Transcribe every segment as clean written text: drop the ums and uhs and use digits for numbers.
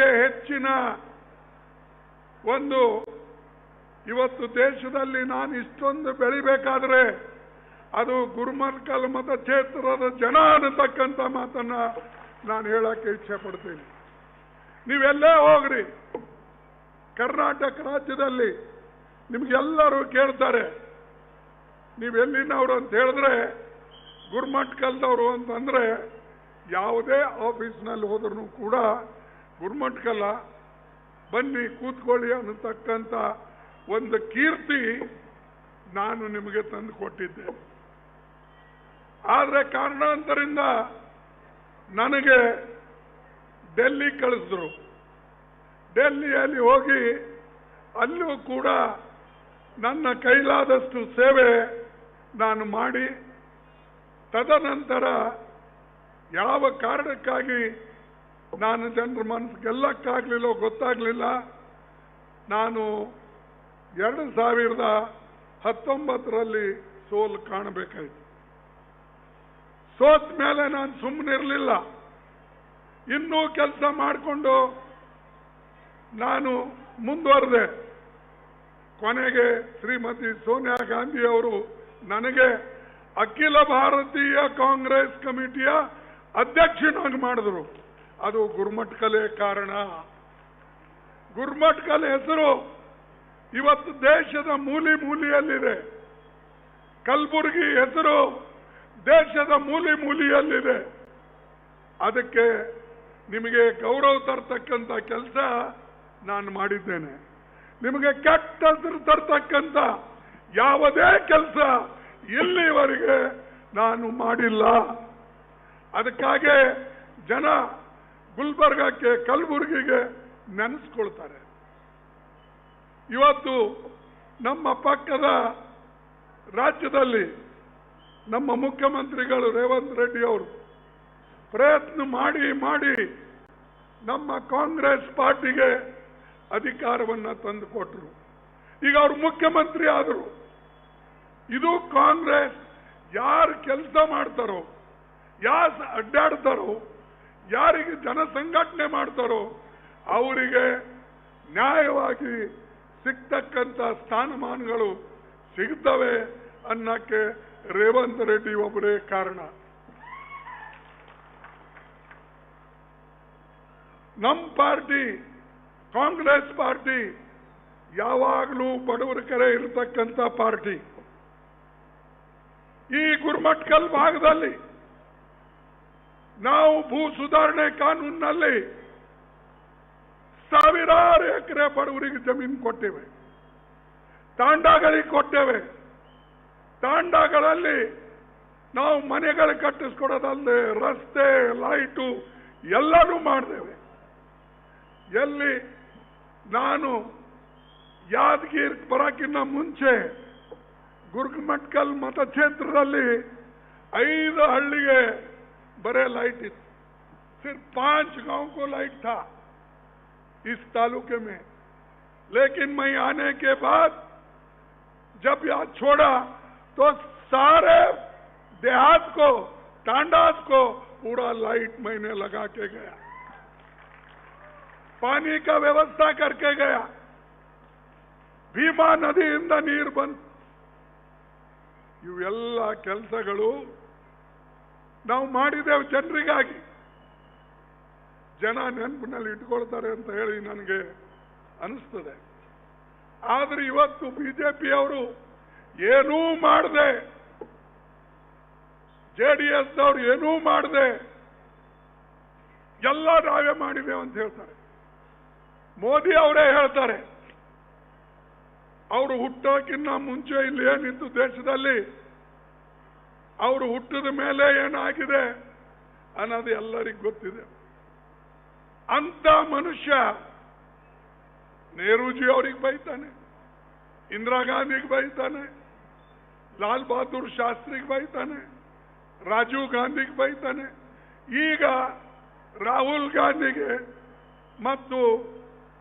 ನನಗೆ ಹೆಚ್ಚಿನ ಒಂದು ಇವತ್ತು ದೇಶದಲ್ಲಿ ನಾನು ಇಷ್ಟೊಂದು ಬೆಳಿಬೇಕಾದ್ರೆ ಅದು ಗುರುಮಠಕಲ್ ಮತಕ್ಷೇತ್ರದ ಜನ ಅನ್ನತಕ್ಕಂಥ ಮಾತನ್ನ ನಾನು ಹೇಳಕ್ಕೆ ಇಚ್ಛೆ ಪಡ್ತೀನಿ. ನೀವೆಲ್ಲೇ ಹೋಗ್ರಿ ಕರ್ನಾಟಕ ರಾಜ್ಯದಲ್ಲಿ ನಿಮ್ಗೆಲ್ಲರೂ ಕೇಳ್ತಾರೆ ನೀವೆಲ್ಲಿನವರು ಅಂತ ಹೇಳಿದ್ರೆ ಗುರುಮಠಕಲ್ದವರು ಅಂತಂದ್ರೆ ಯಾವುದೇ ಆಫೀಸ್ನಲ್ಲಿ ಹೋದ್ರೂ ಕೂಡ ಗುರುಮಠಕಲ್ಲ ಬನ್ನಿ ಕೂತ್ಕೊಳ್ಳಿ ಅನ್ನತಕ್ಕಂಥ ಒಂದು ಕೀರ್ತಿ ನಾನು ನಿಮಗೆ ತಂದು ಕೊಟ್ಟಿದ್ದೆ. ಆದರೆ ಕಾರಣಾಂತರಿಂದ ನನಗೆ ಡೆಲ್ಲಿ ಕಳಿಸಿದ್ರು. ಡೆಲ್ಲಿಯಲ್ಲಿ ಹೋಗಿ ಅಲ್ಲೂ ಕೂಡ ನನ್ನ ಕೈಲಾದಷ್ಟು ಸೇವೆ ನಾನು ಮಾಡಿ ತದನಂತರ ಯಾವ ಕಾರಣಕ್ಕಾಗಿ ನಾನು ಜನರ ಮನಸ್ಸು ಗೆಲ್ಲಕ್ಕಾಗಲಿಲ್ಲ ಗೊತ್ತಾಗಲಿಲ್ಲ. ನಾನು 2019ರಲ್ಲಿ ಸೋಲು ಕಾಣಬೇಕಾಯಿತು. ಸೋತ ಮೇಲೆ ನಾನು ಸುಮ್ಮನಿರಲಿಲ್ಲ. ಇನ್ನೂ ಕೆಲಸ ಮಾಡಿಕೊಂಡು ನಾನು ಮುಂದುವರೆದೆ. ಕೊನೆಗೆ ಶ್ರೀಮತಿ ಸೋನಿಯಾ ಗಾಂಧಿ ಅವರು ನನಗೆ ಅಖಿಲ ಭಾರತೀಯ ಕಾಂಗ್ರೆಸ್ ಕಮಿಟಿಯ ಅಧ್ಯಕ್ಷನಾಗಿ ಮಾಡಿದ್ರು. ಅದು ಗುರುಮಠಕಲೇ ಕಾರಣ. ಗುರುಮಠಕಲ್ ಹೆಸರು ಇವತ್ತು ದೇಶದ ಮೂಲೆ ಮೂಲೆಯಲ್ಲಿದೆ. ಕಲಬುರಗಿ ಹೆಸರು ದೇಶದ ಮೂಲೆ ಮೂಲೆಯಲ್ಲಿದೆ. ಅದಕ್ಕೆ ನಿಮಗೆ ಗೌರವ ತರ್ತಕ್ಕಂಥ ಕೆಲಸ ನಾನು ಮಾಡಿದ್ದೇನೆ. ನಿಮಗೆ ಕೆಟ್ಟ ಹೆಸರು ತರ್ತಕ್ಕಂಥ ಯಾವುದೇ ಕೆಲಸ ಇಲ್ಲಿವರೆಗೆ ನಾನು ಮಾಡಿಲ್ಲ. ಅದಕ್ಕಾಗಿ ಜನ ಗುಲ್ಬರ್ಗಕ್ಕೆ ಕಲಬುರಗಿಗೆ ನೆನೆಸ್ಕೊಳ್ತಾರೆ. ಇವತ್ತು ನಮ್ಮ ಪಕ್ಕದ ರಾಜ್ಯದಲ್ಲಿ ನಮ್ಮ ಮುಖ್ಯಮಂತ್ರಿಗಳು ರೇವಂತ್ ರೆಡ್ಡಿ ಅವರು ಪ್ರಯತ್ನ ಮಾಡಿ ಮಾಡಿ ನಮ್ಮ ಕಾಂಗ್ರೆಸ್ ಪಾರ್ಟಿಗೆ ಅಧಿಕಾರವನ್ನು ತಂದುಕೊಟ್ರು. ಈಗ ಅವರು ಮುಖ್ಯಮಂತ್ರಿ ಆದರು. ಇದು ಕಾಂಗ್ರೆಸ್ ಯಾರು ಕೆಲಸ ಮಾಡ್ತಾರೋ, ಯಾರು ಅಡ್ಡಾಡ್ತಾರೋ, ಯಾರಿಗೆ ಜನ ಸಂಘಟನೆ ಮಾಡ್ತಾರೋ ಅವರಿಗೆ ನ್ಯಾಯವಾಗಿ ಸಿಗ್ತಕ್ಕಂಥ ಸ್ಥಾನಮಾನಗಳು ಸಿಗ್ತವೆ ಅನ್ನಕ್ಕೆ ರೇವಂತ್ ರೆಡ್ಡಿ ಒಬ್ಬರೇ ಕಾರಣ. ನಮ್ಮ ಪಾರ್ಟಿ ಕಾಂಗ್ರೆಸ್ ಪಾರ್ಟಿ ಯಾವಾಗಲೂ ಬಡವರ ಕರೆ ಇರತಕ್ಕಂಥ ಪಾರ್ಟಿ. ಈ ಗುರುಮಠಕಲ್ ಭಾಗದಲ್ಲಿ ನಾವು ಭೂ ಸುಧಾರಣೆ ಕಾನೂನಿನಲ್ಲಿ ಸಾವಿರಾರು ಎಕರೆ ಬಡವರಿಗೆ ಜಮೀನು ಕೊಟ್ಟೇವೆ, ತಾಂಡಾಗಳಿಗೆ ಕೊಟ್ಟೇವೆ. ತಾಂಡಾಗಳಲ್ಲಿ ನಾವು ಮನೆಗಳು ಕಟ್ಟಿಸ್ಕೊಡೋದಲ್ಲದೆ ರಸ್ತೆ ಲೈಟು ಎಲ್ಲರೂ ಮಾಡಿದ್ದೇವೆ. ಎಲ್ಲಿ ನಾನು ಯಾದಗಿರಿ ಬರೋಕ್ಕಿಂತ ಮುಂಚೆ ಗುರುಮಠಕಲ್ ಮತಕ್ಷೇತ್ರದಲ್ಲಿ 5 ಹಳ್ಳಿಗೆ बड़े लाइट इತ್ತು. सिर्फ 5 गांव को लाइट था इस तालुके में. लेकिन मैं आने के बाद जब यहाँ छोड़ा तो सारे देहात को तांडास को पूरा लाइट मैंने लगा के गया, पानी का व्यवस्था करके गया. भीमा नदिಯಿಂದ ನೀರು ಬಂತು. ಇವೆಲ್ಲ ಕೆಲಸಗಳು ನಾವು ಮಾಡಿದ್ದೇವೆ ಜನರಿಗಾಗಿ. ಜನ ನೆನಪಿನಲ್ಲಿ ಇಟ್ಕೊಳ್ತಾರೆ ಅಂತ ಹೇಳಿ ನನಗೆ ಅನಿಸ್ತದೆ. ಆದ್ರೆ ಇವತ್ತು ಬಿಜೆಪಿಯವರು ಏನೂ ಮಾಡದೆ, ಜೆಡಿಎಸ್ನವರು ಏನೂ ಮಾಡದೆ ಎಲ್ಲ ನಾವೇ ಮಾಡಿದ್ದೇವೆ ಅಂತ ಹೇಳ್ತಾರೆ. ಮೋದಿ ಅವರೇ ಹೇಳ್ತಾರೆ ಅವರು ಹುಟ್ಟೋಕ್ಕಿಂತ ಮುಂಚೆ ಇಲ್ಲಿ ಏನಿತ್ತು ದೇಶದಲ್ಲಿ, ಅವರು ಹುಟ್ಟಿದ ಮೇಲೆ ಏನಾಗಿದೆ ಅನ್ನೋದು ಎಲ್ಲರಿಗೂ ಗೊತ್ತಿದೆ. ಅಂತ ಮನುಷ್ಯ ನೆಹರೂಜಿ ಅವರಿಗೆ ಬೈತಾನೆ, ಇಂದಿರಾ ಗಾಂಧಿಗೆ ಬೈತಾನೆ, ಲಾಲ್ ಬಹದ್ದೂರ್ ಶಾಸ್ತ್ರಿಗೆ ಬೈತಾನೆ, ರಾಜೀವ್ ಗಾಂಧಿಗೆ ಬೈತಾನೆ, ಈಗ ರಾಹುಲ್ ಗಾಂಧಿಗೆ ಮತ್ತು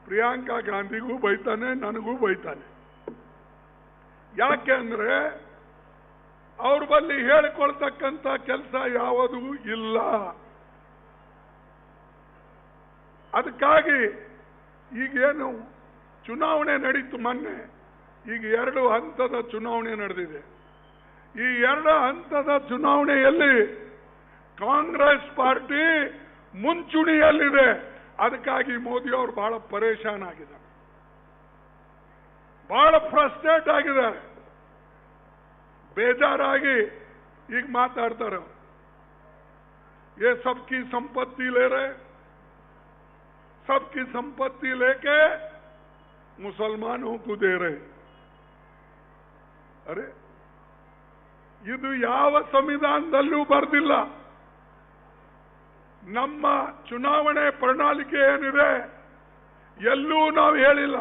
ಪ್ರಿಯಾಂಕಾ ಗಾಂಧಿಗೂ ಬೈತಾನೆ, ನನಗೂ ಬೈತಾನೆ. ಯಾಕೆ ಅಂದ್ರೆ ಅವ್ರ ಬಳಿ ಹೇಳಿಕೊಳ್ತಕ್ಕಂಥ ಕೆಲಸ ಯಾವುದೂ ಇಲ್ಲ. ಅದಕ್ಕಾಗಿ ಈಗೇನು ಚುನಾವಣೆ ನಡೀತು ಮೊನ್ನೆ, ಈಗ 2 ಹಂತದ ಚುನಾವಣೆ ನಡೆದಿದೆ. ಈ 2 ಹಂತದ ಚುನಾವಣೆಯಲ್ಲಿ ಕಾಂಗ್ರೆಸ್ ಪಾರ್ಟಿ ಮುಂಚೂಣಿಯಲ್ಲಿದೆ. ಅದಕ್ಕಾಗಿ ಮೋದಿ ಅವರು ಬಹಳ ಪರೇಶಾನ್ ಆಗಿದ್ದಾರೆ, ಬಹಳ ಫ್ರಸ್ಟ್ರೇಟ್ ಆಗಿದ್ದಾರೆ, ಬೇಜಾರಾಗಿ ಈಗ ಮಾತಾಡ್ತಾರೆ. ये सबकी संपत्ति ले रहे, सबकी संपत्ति लेके मुसलमानों को दे रहे. अरे ಇದು ಯಾವ ಸಂವಿಧಾನದಲ್ಲೂ ಬರೆದಿಲ್ಲ. ನಮ್ಮ ಚುನಾವಣೆ ಪ್ರಣಾಳಿಕೆ ಏನಿದೆ ಎಲ್ಲೂ ನಾವು ಹೇಳಿಲ್ಲ.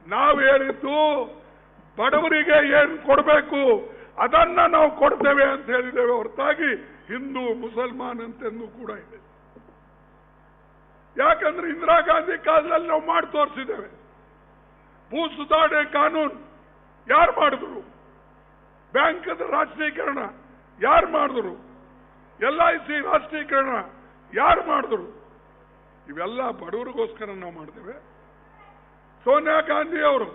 ನಾವು ಹೇಳಿದ್ದು ಬಡವರಿಗೆ ಏನು ಕೊಡಬೇಕು ಅದನ್ನ ನಾವು ಕೊಡ್ತೇವೆ ಅಂತ ಹೇಳಿದ್ದೇವೆ ಹೊರತಾಗಿ ಹಿಂದೂ ಮುಸಲ್ಮಾನ್ ಅಂತೆಂದು ಕೂಡ ಇದೆ. ಯಾಕಂದ್ರೆ ಇಂದಿರಾ ಗಾಂಧಿ ಕಾಲದಲ್ಲಿ ನಾವು ಮಾಡಿ ತೋರಿಸಿದ್ದೇವೆ. ಭೂ ಸುಧಾರಣೆ ಕಾನೂನು ಯಾರು ಮಾಡಿದ್ರು? ಬ್ಯಾಂಕದ ರಾಷ್ಟ್ರೀಕರಣ ಯಾರು ಮಾಡಿದ್ರು? LIC ರಾಷ್ಟ್ರೀಕರಣ ಯಾರು ಮಾಡಿದ್ರು? ಇವೆಲ್ಲ ಬಡವರಿಗೋಸ್ಕರ ನಾವು ಮಾಡ್ತೇವೆ. ಸೋನಿಯಾ ಗಾಂಧಿ ಅವರು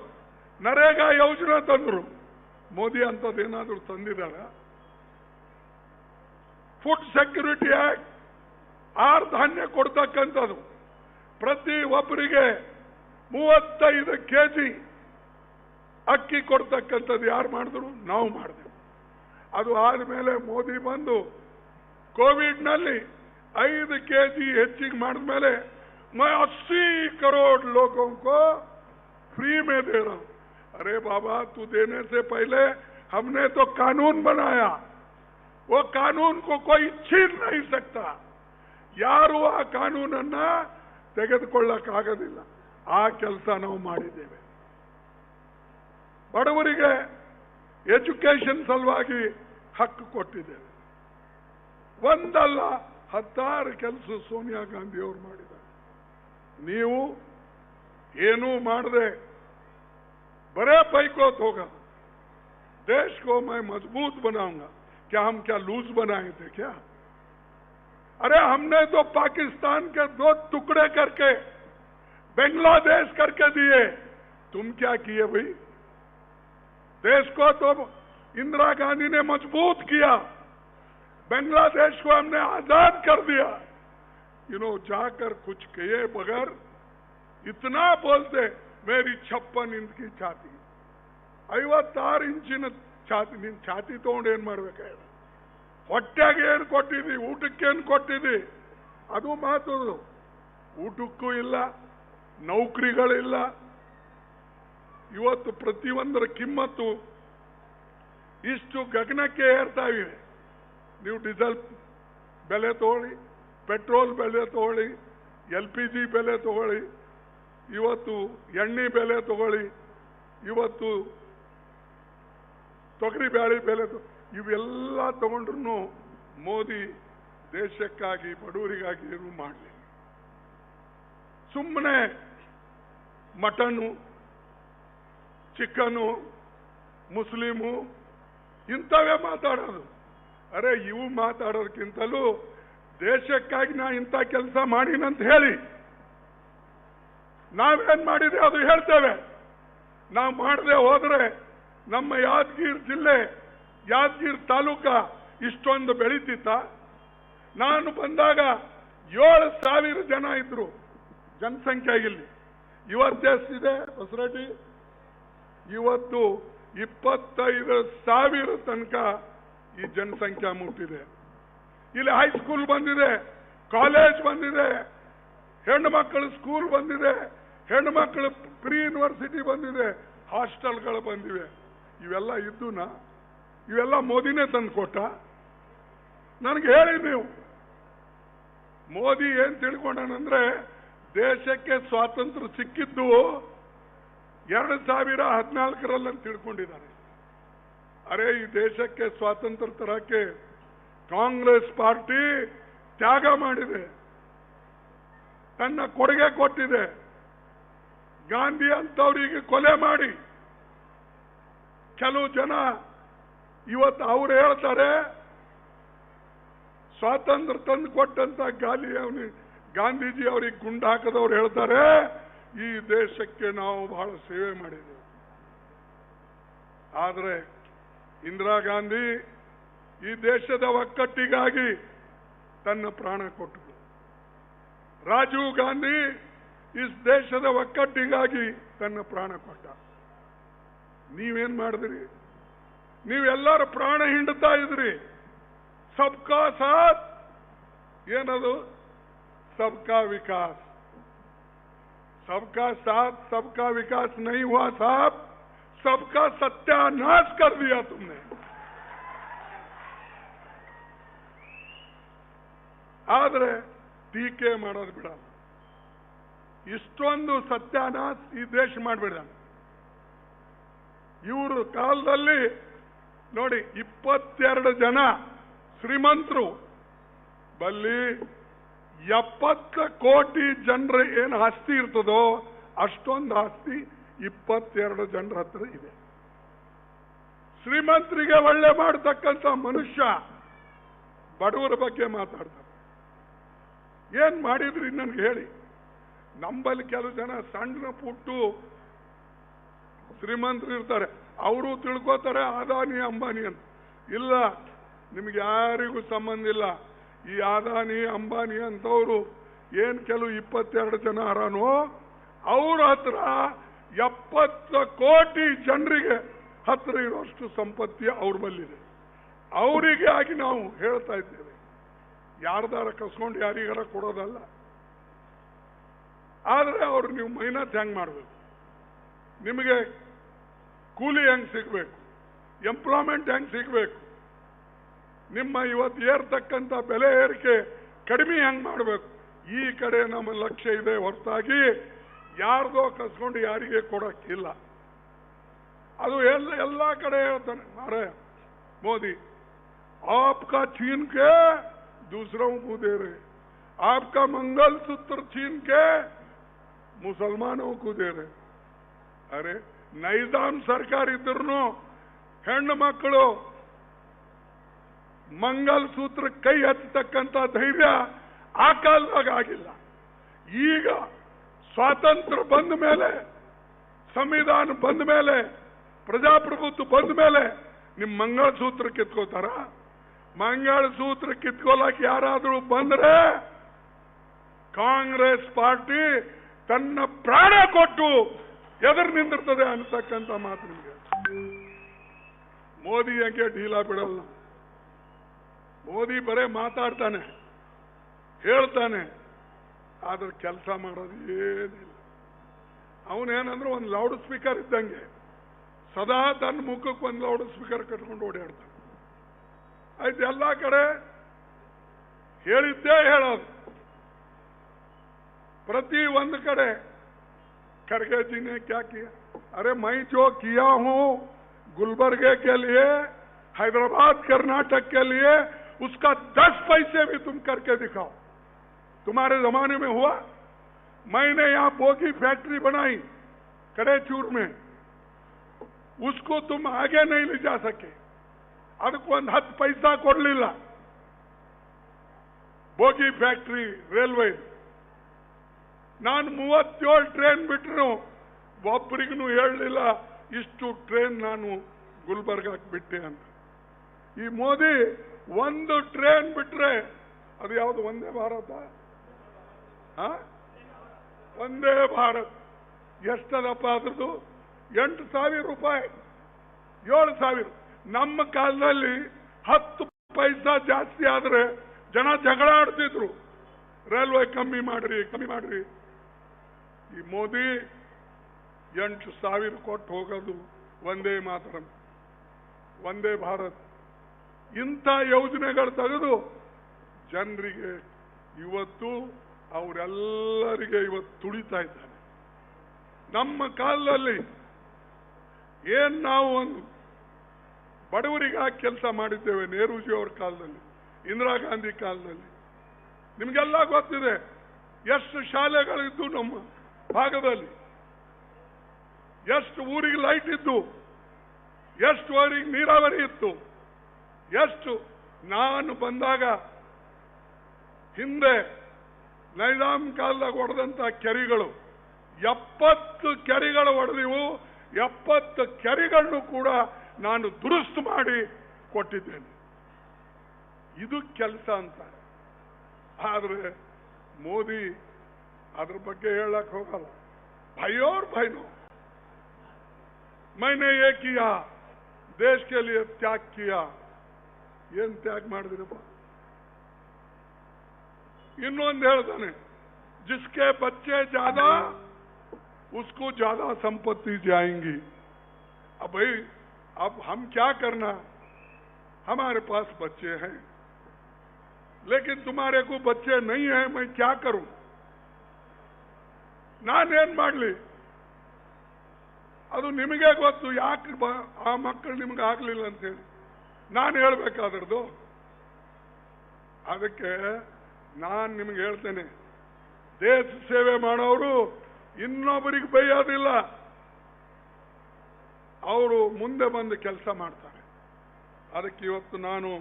ನರೇಗಾ ಯೋಜನೆ ತಂದರು. ಮೋದಿ ಅಂತದ್ದೇನಾದ್ರೂ ತಂದಿದ್ದಾರ? ಫುಡ್ ಸೆಕ್ಯೂರಿಟಿ ಆಕ್ಟ್, ಆಹಾರ ಧಾನ್ಯ ಕೊಡ್ತಕ್ಕಂಥದ್ದು, ಪ್ರತಿ ಒಬ್ಬರಿಗೆ 35 kg ಅಕ್ಕಿ ಕೊಡ್ತಕ್ಕಂಥದ್ದು ಯಾರು ಮಾಡಿದ್ರು? ನಾವು ಮಾಡಿದೆವು. ಅದು ಆದ್ಮೇಲೆ ಮೋದಿ ಬಂದು ಕೋವಿಡ್ನಲ್ಲಿ 5 kg ಹೆಚ್ಚಿಗೆ ಮಾಡಿದ್ಮೇಲೆ मैं 80 करोड़ लोगों को फ्री में दे रहा हूं. अरे बाबा, तू देने से पहले हमने तो कानून बनाया, वो कानून को कोई छीन नहीं सकता. ಯಾರು ಆ ಕಾನೂನನ್ನ ತೆಗೆದುಕೊಳ್ಳಕ್ಕಾಗೋದಿಲ್ಲ. ಆ ಕೆಲಸ ನಾವು ಮಾಡಿದ್ದೇವೆ. ಬಡವರಿಗೆ ಎಜುಕೇಶನ್ ಸಲುವಾಗಿ ಹಕ್ಕು ಕೊಟ್ಟಿದ್ದೇವೆ. ಒಂದಲ್ಲ 16 ಕೆಲಸ ಸೋನಿಯಾ ಗಾಂಧಿ ಅವರು ಮಾಡಿದ್ದಾರೆ. ನೀವು ಏನೂ ಮಾಡದೆ बड़े पैकोत होगा. देश को मैं मजबूत बनाऊंगा. क्या हम क्या लूज बनाए थे क्या? अरे हमने तो पाकिस्तान के 2 टुकड़े करके बांग्लादेश करके दिए. तुम क्या किए भाई? देश को तो इंदिरा गांधी ने मजबूत किया, बांग्लादेश को हमने आजाद कर दिया. जाकर कुछ किए बगैर इतना बोलते. मेरी 56 इंच की छाती, 56 ಇಂಚಿನ ಛಾತಿ. ನಿನ್ ಛಾತಿ ತಗೊಂಡು ಏನ್ ಮಾಡ್ಬೇಕ? ಹೊಟ್ಟೆಗೆ ಏನು ಕೊಟ್ಟಿದ್ದಿ? ಊಟಕ್ಕೇನು ಕೊಟ್ಟಿದ್ದಿ? ಅದು ಮಾತು. ಊಟಕ್ಕೂ ಇಲ್ಲ, ನೌಕರಿಗಳಿಲ್ಲ. ಇವತ್ತು ಪ್ರತಿಯೊಂದರ ಕಿಮ್ಮತ್ತು ಇಷ್ಟು ಗಗನಕ್ಕೆ ಏರ್ತಾ ಇವೆ. ನೀವು ಡೀಸೆಲ್ ಬೆಲೆ ತಗೊಳ್ಳಿ, ಪೆಟ್ರೋಲ್ ಬೆಲೆ ತಗೊಳ್ಳಿ, LPG ಬೆಲೆ ತಗೊಳ್ಳಿ, ಇವತ್ತು ಎಣ್ಣೆ ಬೆಲೆ ತಗೊಳ್ಳಿ, ಇವತ್ತು ತೊಗರಿ ಬ್ಯಾಳಿ ಬೆಲೆ, ಇವೆಲ್ಲ ತಗೊಂಡ್ರು ಮೋದಿ ದೇಶಕ್ಕಾಗಿ ಬಡವರಿಗಾಗಿ ಏನು ಮಾಡಲಿ. ಸುಮ್ಮನೆ ಮಟನ್ನು, ಚಿಕನ್ನು, ಮುಸ್ಲಿಮು ಇಂಥವೇ ಮಾತಾಡೋದು. ಅರೆ ಇವು ಮಾತಾಡೋದಕ್ಕಿಂತಲೂ ದೇಶಕ್ಕಾಗಿ ನಾ ಇಂಥ ಕೆಲಸ ಮಾಡಿನಂತ ಹೇಳಿ, ನಾವೇನ್ ಮಾಡಿದ್ರೆ ಅದು ಹೇಳ್ತೇವೆ. ನಾವು ಮಾಡದೆ ಹೋದ್ರೆ ನಮ್ಮ ಯಾದಗಿರಿ ಜಿಲ್ಲೆ, ಯಾದಗಿರಿ ತಾಲೂಕ ಇಷ್ಟೊಂದು ಬೆಳೀತಿತ್ತ? ನಾನು ಬಂದಾಗ 7,000 ಜನ ಇದ್ರು ಜನಸಂಖ್ಯೆ. ಇಲ್ಲಿ ಇವತ್ತೆಷ್ಟಿದೆ ಹೊಸರಡ್ಡಿ? ಇವತ್ತು 25,000 ತನಕ ಈ ಜನಸಂಖ್ಯೆ ಮುಟ್ಟಿದೆ. ಇಲ್ಲಿ ಹೈಸ್ಕೂಲ್ ಬಂದಿದೆ, ಕಾಲೇಜ್ ಬಂದಿದೆ, ಹೆಣ್ಣು ಮಕ್ಕಳು ಸ್ಕೂಲ್ ಬಂದಿದೆ, ಹೆಣ್ಣು ಮಕ್ಕಳು ಪ್ರೀ ಯೂನಿವರ್ಸಿಟಿ ಬಂದಿದೆ, ಹಾಸ್ಟೆಲ್ಗಳು ಬಂದಿವೆ. ಇವೆಲ್ಲ ಇದ್ದುನಾ? ಇವೆಲ್ಲ ಮೋದಿನೇ ತಂದು ಕೊಟ್ಟ? ನನಗೆ ಹೇಳಿ ನೀವು. ಮೋದಿ ಏನ್ ತಿಳ್ಕೊಂಡನಂದ್ರೆ ದೇಶಕ್ಕೆ ಸ್ವಾತಂತ್ರ್ಯ ಸಿಕ್ಕಿದ್ದು 2014 ಅಂತ ತಿಳ್ಕೊಂಡಿದ್ದಾರೆ. ಅರೆ ಈ ದೇಶಕ್ಕೆ ಸ್ವಾತಂತ್ರ್ಯ ತರಕ್ಕೆ ಕಾಂಗ್ರೆಸ್ ಪಾರ್ಟಿ ತ್ಯಾಗ ಮಾಡಿದೆ, ತನ್ನ ಕೊಡುಗೆ ಕೊಟ್ಟಿದೆ. ಗಾಂಧಿ ಅಂತವರಿಗೆ ಕೊಲೆ ಮಾಡಿ ಕೆಲವು ಜನ ಇವತ್ತು ಅವರು ಹೇಳ್ತಾರೆ ಸ್ವಾತಂತ್ರ್ಯ ತಂದು ಕೊಟ್ಟಂತ ಗಾಂಧೀಜಿ ಅವರಿಗೆ ಗುಂಡು ಹಾಕದವ್ರು ಹೇಳ್ತಾರೆ, ಈ ದೇಶಕ್ಕೆ ನಾವು ಬಹಳ ಸೇವೆ ಮಾಡಿದ್ದೇವೆ. ಆದರೆ ಇಂದಿರಾ ಗಾಂಧಿ ಈ ದೇಶದ ಒಕ್ಕಟ್ಟಿಗಾಗಿ ತನ್ನ ಪ್ರಾಣ ಕೊಟ್ಟರು. ರಾಜೀವ್ ಗಾಂಧಿ ಈ ದೇಶದ ಒಕ್ಕಟ್ಟಿಗಾಗಿ ತನ್ನ ಪ್ರಾಣ ಕೊಟ್ಟ. ನೀವೇನ್ ಮಾಡಿದ್ರಿ? ನೀವೆಲ್ಲರ ಪ್ರಾಣ ಹಿಂಡುತ್ತಾ ಇದ್ರಿ. ಸಬ್ಕಾ ಸಾಥ್ ಏನದು? सबका विकास. सबका साथ सबका विकास नहीं हुआ साहब, सबका सत्यानाश कर दिया तुमने. आदरे ಟೀಕೆ ಮಾಡೋದು ಬಿಡಲ್ಲ. ಇಷ್ಟೊಂದು ಸತ್ಯಾನಾಶ ಈ ದೇಶ ಮಾಡಿಬಿಡ. ಇವರು ಕಾಲದಲ್ಲಿ ನೋಡಿ 22 ಜನ ಶ್ರೀಮಂತರು ಬಲ್ಲಿ 70 ಕೋಟಿ ಜನರ ಏನು ಆಸ್ತಿ ಇರ್ತದೋ ಅಷ್ಟೊಂದು ಆಸ್ತಿ 22 ಜನರ ಹತ್ರ ಇದೆ. ಶ್ರೀಮಂತರಿಗೆ ಒಳ್ಳೆ ಮಾಡತಕ್ಕಂಥ ಮನುಷ್ಯ ಬಡವರ ಬಗ್ಗೆ ಮಾತಾಡ್ತಾರೆ. ಏನ್ ಮಾಡಿದ್ರಿ ನನ್ಗೆ ಹೇಳಿ. ನಂಬಲ್ಲಿ ಕೆಲವು ಜನ ಸಣ್ಣ ಪುಟ್ಟು ಶ್ರೀಮಂತರು ಇರ್ತಾರೆ, ಅವರು ತಿಳ್ಕೋತಾರೆ ಅದಾನಿ ಅಂಬಾನಿ ಅಂತ. ಇಲ್ಲ, ನಿಮ್ಗೆ ಯಾರಿಗೂ ಸಂಬಂಧ ಇಲ್ಲ. ಈ ಅದಾನಿ ಅಂಬಾನಿ ಅಂತವ್ರು ಏನ್ ಕೆಲವು 22 ಜನ ಅರಾನೋ ಅವ್ರ ಹತ್ರ 70 ಕೋಟಿ ಜನರಿಗೆ ಹತ್ರ ಇರೋಷ್ಟು ಸಂಪತ್ತಿ ಅವ್ರ ಬಲ್ಲಿದೆ. ಅವರಿಗೆ ಆಗಿ ನಾವು ಹೇಳ್ತಾ ಇದ್ದೇವೆ, ಯಾರ್ದಾರ ಕಸ್ಕೊಂಡು ಯಾರಿಗಾರ ಕೊಡೋದಲ್ಲ. ಆದ್ರೆ ಅವ್ರು ನೀವು ಮೈನತ್ ಹೆಂಗ್ ಮಾಡಬೇಕು, ನಿಮಗೆ ಕೂಲಿ ಹೆಂಗ್ ಸಿಗ್ಬೇಕು, ಎಂಪ್ಲಾಯ್ಮೆಂಟ್ ಹೆಂಗ್ ಸಿಗ್ಬೇಕು, ನಿಮ್ಮ ಇವತ್ತು ಏರ್ತಕ್ಕಂಥ ಬೆಲೆ ಏರಿಕೆ ಕಡಿಮೆ ಹೆಂಗ್ ಮಾಡಬೇಕು, ಈ ಕಡೆ ನಮ್ಮ ಲಕ್ಷ್ಯ ಇದೆ ಹೊರತಾಗಿ ಯಾರ್ದೋ ಕಸ್ಕೊಂಡು ಯಾರಿಗೆ ಕೊಡಕ್ಕಿಲ್ಲ. ಅದು ಎಲ್ಲ ಕಡೆ ಹೇಳ್ತಾನೆ ಮಾರೆ ಮೋದಿ, आपका छीन के दूसरों को दे रहे, आपका मंगलसूत्र छीन के मुसलमानों को दे रहे. अरे ನೈಜಾಮ್ ಸರ್ಕಾರ ಇದ್ರು ಹೆಣ್ಣು ಮಕ್ಕಳು ಮಂಗಲಸೂತ್ರ ಕೈ ಹಚ್ಚತಕ್ಕಂಥ ಧೈರ್ಯ ಆ ಕಾಲದಾಗ ಆಗಿಲ್ಲ. ಈಗ ಸ್ವಾತಂತ್ರ್ಯ ಬಂದ ಮೇಲೆ, ಸಂವಿಧಾನ ಬಂದ ಮೇಲೆ, ಪ್ರಜಾಪ್ರಭುತ್ವ ಬಂದ ಮೇಲೆ ನಿಮ್ ಮಂಗಳಸೂತ್ರ ಕಿತ್ಕೋತಾರ? ಮಂಗಳಸೂತ್ರ ಕಿತ್ಕೋಲಕ್ಕೆ ಯಾರಾದ್ರೂ ಬಂದ್ರೆ ಕಾಂಗ್ರೆಸ್ ಪಾರ್ಟಿ ತನ್ನ ಪ್ರಾಣ ಕೊಟ್ಟು ಎದುರು ನಿಂದಿರ್ತದೆ ಅನ್ನತಕ್ಕಂಥ ಮಾತು ನಿಮಗೆ. ಮೋದಿ ಹಂಗೆ ಢೀಲಾ ಬಿಡಲ್ಲ. ಮೋದಿ ಬರೇ ಮಾತಾಡ್ತಾನೆ, ಹೇಳ್ತಾನೆ, ಆದ್ರೆ ಕೆಲಸ ಮಾಡೋದು ಏನಿಲ್ಲ. ಅವನೇನಂದ್ರೆ ಒಂದು ಲೌಡ್ ಸ್ಪೀಕರ್ ಇದ್ದಂಗೆ ಸದಾ ತನ್ನ ಮುಖಕ್ಕೆ ಒಂದು ಲೌಡ್ ಸ್ಪೀಕರ್ ಕಟ್ಕೊಂಡು ಓಡಾಡ್ತಾನೆ. ಆಯ್ತು, ಎಲ್ಲ ಕಡೆ ಹೇಳಿದ್ದೇ ಹೇಳೋದು. ಪ್ರತಿ ಒಂದು ಕಡೆ खड़गे जी ने क्या किया? अरे मैं जो किया हूं गुलबर्गे के लिए, हैदराबाद कर्नाटक के लिए, उसका 10 पैसे भी तुम करके दिखाओ. तुम्हारे जमाने में हुआ? मैंने यहां बोगी फैक्ट्री बनाई कड़ेचूर में, उसको तुम आगे नहीं ले जा सके. ಅದಕ್ಕೆ ಒಂದು 10 ಪೈಸಾ ಕೊಡಲಿಲ್ಲ. ಬೋಗಿ ಫ್ಯಾಕ್ಟ್ರಿ ರೈಲ್ವೆ ನಾನು 37 ಟ್ರೈನ್ ಬಿಟ್ಟರು ಒಬ್ಬರಿಗೂ ಹೇಳಲಿಲ್ಲ ಇಷ್ಟು ಟ್ರೈನ್ ನಾನು ಗುಲ್ಬರ್ಗಕ್ಕೆ ಬಿಟ್ಟೆ ಅಂತ. ಈ ಮೋದಿ ಒಂದು ಟ್ರೈನ್ ಬಿಟ್ರೆ ಅದು ಯಾವುದು? ವಂದೇ ಭಾರತ. ವಂದೇ ಭಾರತ್ ಎಷ್ಟದಪ್ಪ ಅದ್ರದ್ದು? 8,000 ರೂಪಾಯಿ, 7,000. ನಮ್ಮ ಕಾಲದಲ್ಲಿ 10 ಪೈಸಾ ಜಾಸ್ತಿ ಆದ್ರೆ ಜನ ಜಗಳ ಆಡ್ತಿದ್ರು, ರೈಲ್ವೆ ಕಮ್ಮಿ ಮಾಡ್ರಿ ಕಮ್ಮಿ ಮಾಡ್ರಿ. ಈ ಮೋದಿ 8,000 ಕೊಟ್ಟು ಹೋಗೋದು ವಂದೇ ಮಾತರಂ, ವಂದೇ ಭಾರತ್, ಇಂಥ ಯೋಜನೆಗಳು ತೆಗೆದು ಜನರಿಗೆ ಇವತ್ತು ಅವರೆಲ್ಲರಿಗೆ ಇವತ್ತು ತುಳಿತಾ ಇದ್ದಾರೆ. ನಮ್ಮ ಕಾಲದಲ್ಲಿ ಏನ್ ನಾವು ಒಂದು ಬಡವರಿಗಾಗಿ ಕೆಲಸ ಮಾಡಿದ್ದೇವೆ. ನೆಹರೂಜಿ ಅವ್ರ ಕಾಲದಲ್ಲಿ, ಇಂದಿರಾ ಗಾಂಧಿ ಕಾಲದಲ್ಲಿ ನಿಮ್ಗೆಲ್ಲ ಗೊತ್ತಿದೆ ಎಷ್ಟು ಶಾಲೆಗಳಿದ್ದು ನಮ್ಮ ಭಾಗದಲ್ಲಿ, ಎಷ್ಟು ಊರಿಗೆ ಲೈಟ್ ಇದ್ದು, ಎಷ್ಟು ಊರಿಗೆ ನೀರಾವರಿ ಇತ್ತು, ಎಷ್ಟು. ನಾನು ಬಂದಾಗ ಹಿಂದೆ ನೈಜಾಮ್ ಕಾಲದಾಗ ಹೊಡೆದಂತ ಕೆರೆಗಳು 70 ಕೆರೆಗಳು ಹೊಡೆದಿವು. 70 ಕೆರೆಗಳನ್ನು ಕೂಡ ನಾನು ದುರಸ್ತು ಮಾಡಿ ಕೊಟ್ಟಿದ್ದೇನೆ. ಇದು ಕೆಲಸ ಅಂತ. ಆದ್ರೆ ಮೋದಿ ಅದ್ರ ಬಗ್ಗೆ ಹೇಳಕ್ ಹೋಗಲ್ಲ. ಭಯೋರ್ ಭಯನೋ मैंने ये किया देश के लिए त्याग किया. ಏನ್ ತ್ಯಾಗ ಮಾಡಿದ್ರಪ್ಪ? ಇನ್ನೊಂದು ಹೇಳ್ತಾನೆ, जिसके बच्चे ज्यादा उसको ज्यादा संपत्ति जाएंगी. अब भाई अब हम क्या करना, हमारे पास बच्चे हैं लेकिन तुम्हारे को बच्चे नहीं है, मैं क्या करूं? ನಾನೇನ್ ಮಾಡ್ಲಿ? ಅದು ನಿಮಗೆ ಗೊತ್ತು ಯಾಕೆ ಆ ಮಕ್ಕಳು ನಿಮ್ಗೆ ಆಗ್ಲಿಲ್ಲ ಅಂತ ಹೇಳಿ ನಾನು ಹೇಳ್ಬೇಕಾದ್ರದ್ದು. ಅದಕ್ಕೆ ನಾನು ನಿಮ್ಗೆ ಹೇಳ್ತೇನೆ, ದೇಶ ಸೇವೆ ಮಾಡೋರು ಇನ್ನೊಬ್ಬರಿಗೆ ಬೈಯೋದಿಲ್ಲ, ಅವರು ಮುಂದೆ ಬಂದು ಕೆಲಸ ಮಾಡ್ತಾರೆ. ಅದಕ್ಕೆ ಇವತ್ತು ನಾನು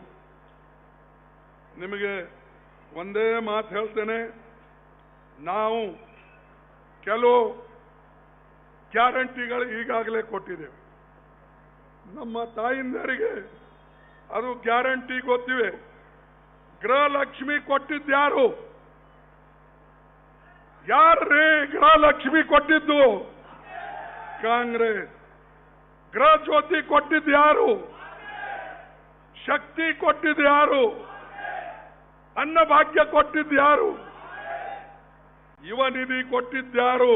ನಿಮಗೆ ಒಂದೇ ಮಾತು ಹೇಳ್ತೇನೆ, ನಾವು ಕೆಲವು ಗ್ಯಾರಂಟಿಗಳು ಈಗಾಗಲೇ ಕೊಟ್ಟಿದ್ದೇವೆ. ನಮ್ಮ ತಾಯಿಂದರಿಗೆ ಅದು ಗ್ಯಾರಂಟಿ ಗೊತ್ತಿವೆ. ಗೃಹಲಕ್ಷ್ಮಿ ಕೊಟ್ಟಿದ್ಯಾರು? ಯಾರೇ ಗೃಹಲಕ್ಷ್ಮಿ ಕೊಟ್ಟಿದ್ದು? ಕಾಂಗ್ರೆಸ್. ಗೃಹ ಜ್ಯೋತಿ ಕೊಟ್ಟಿದ್ಯಾರು? ಶಕ್ತಿ ಕೊಟ್ಟಿದ್ಯಾರು? ಅನ್ನಭಾಗ್ಯ ಕೊಟ್ಟಿದ್ಯಾರು? ಯುವ ನಿಧಿ ಕೊಟ್ಟಿದ್ಯಾರು?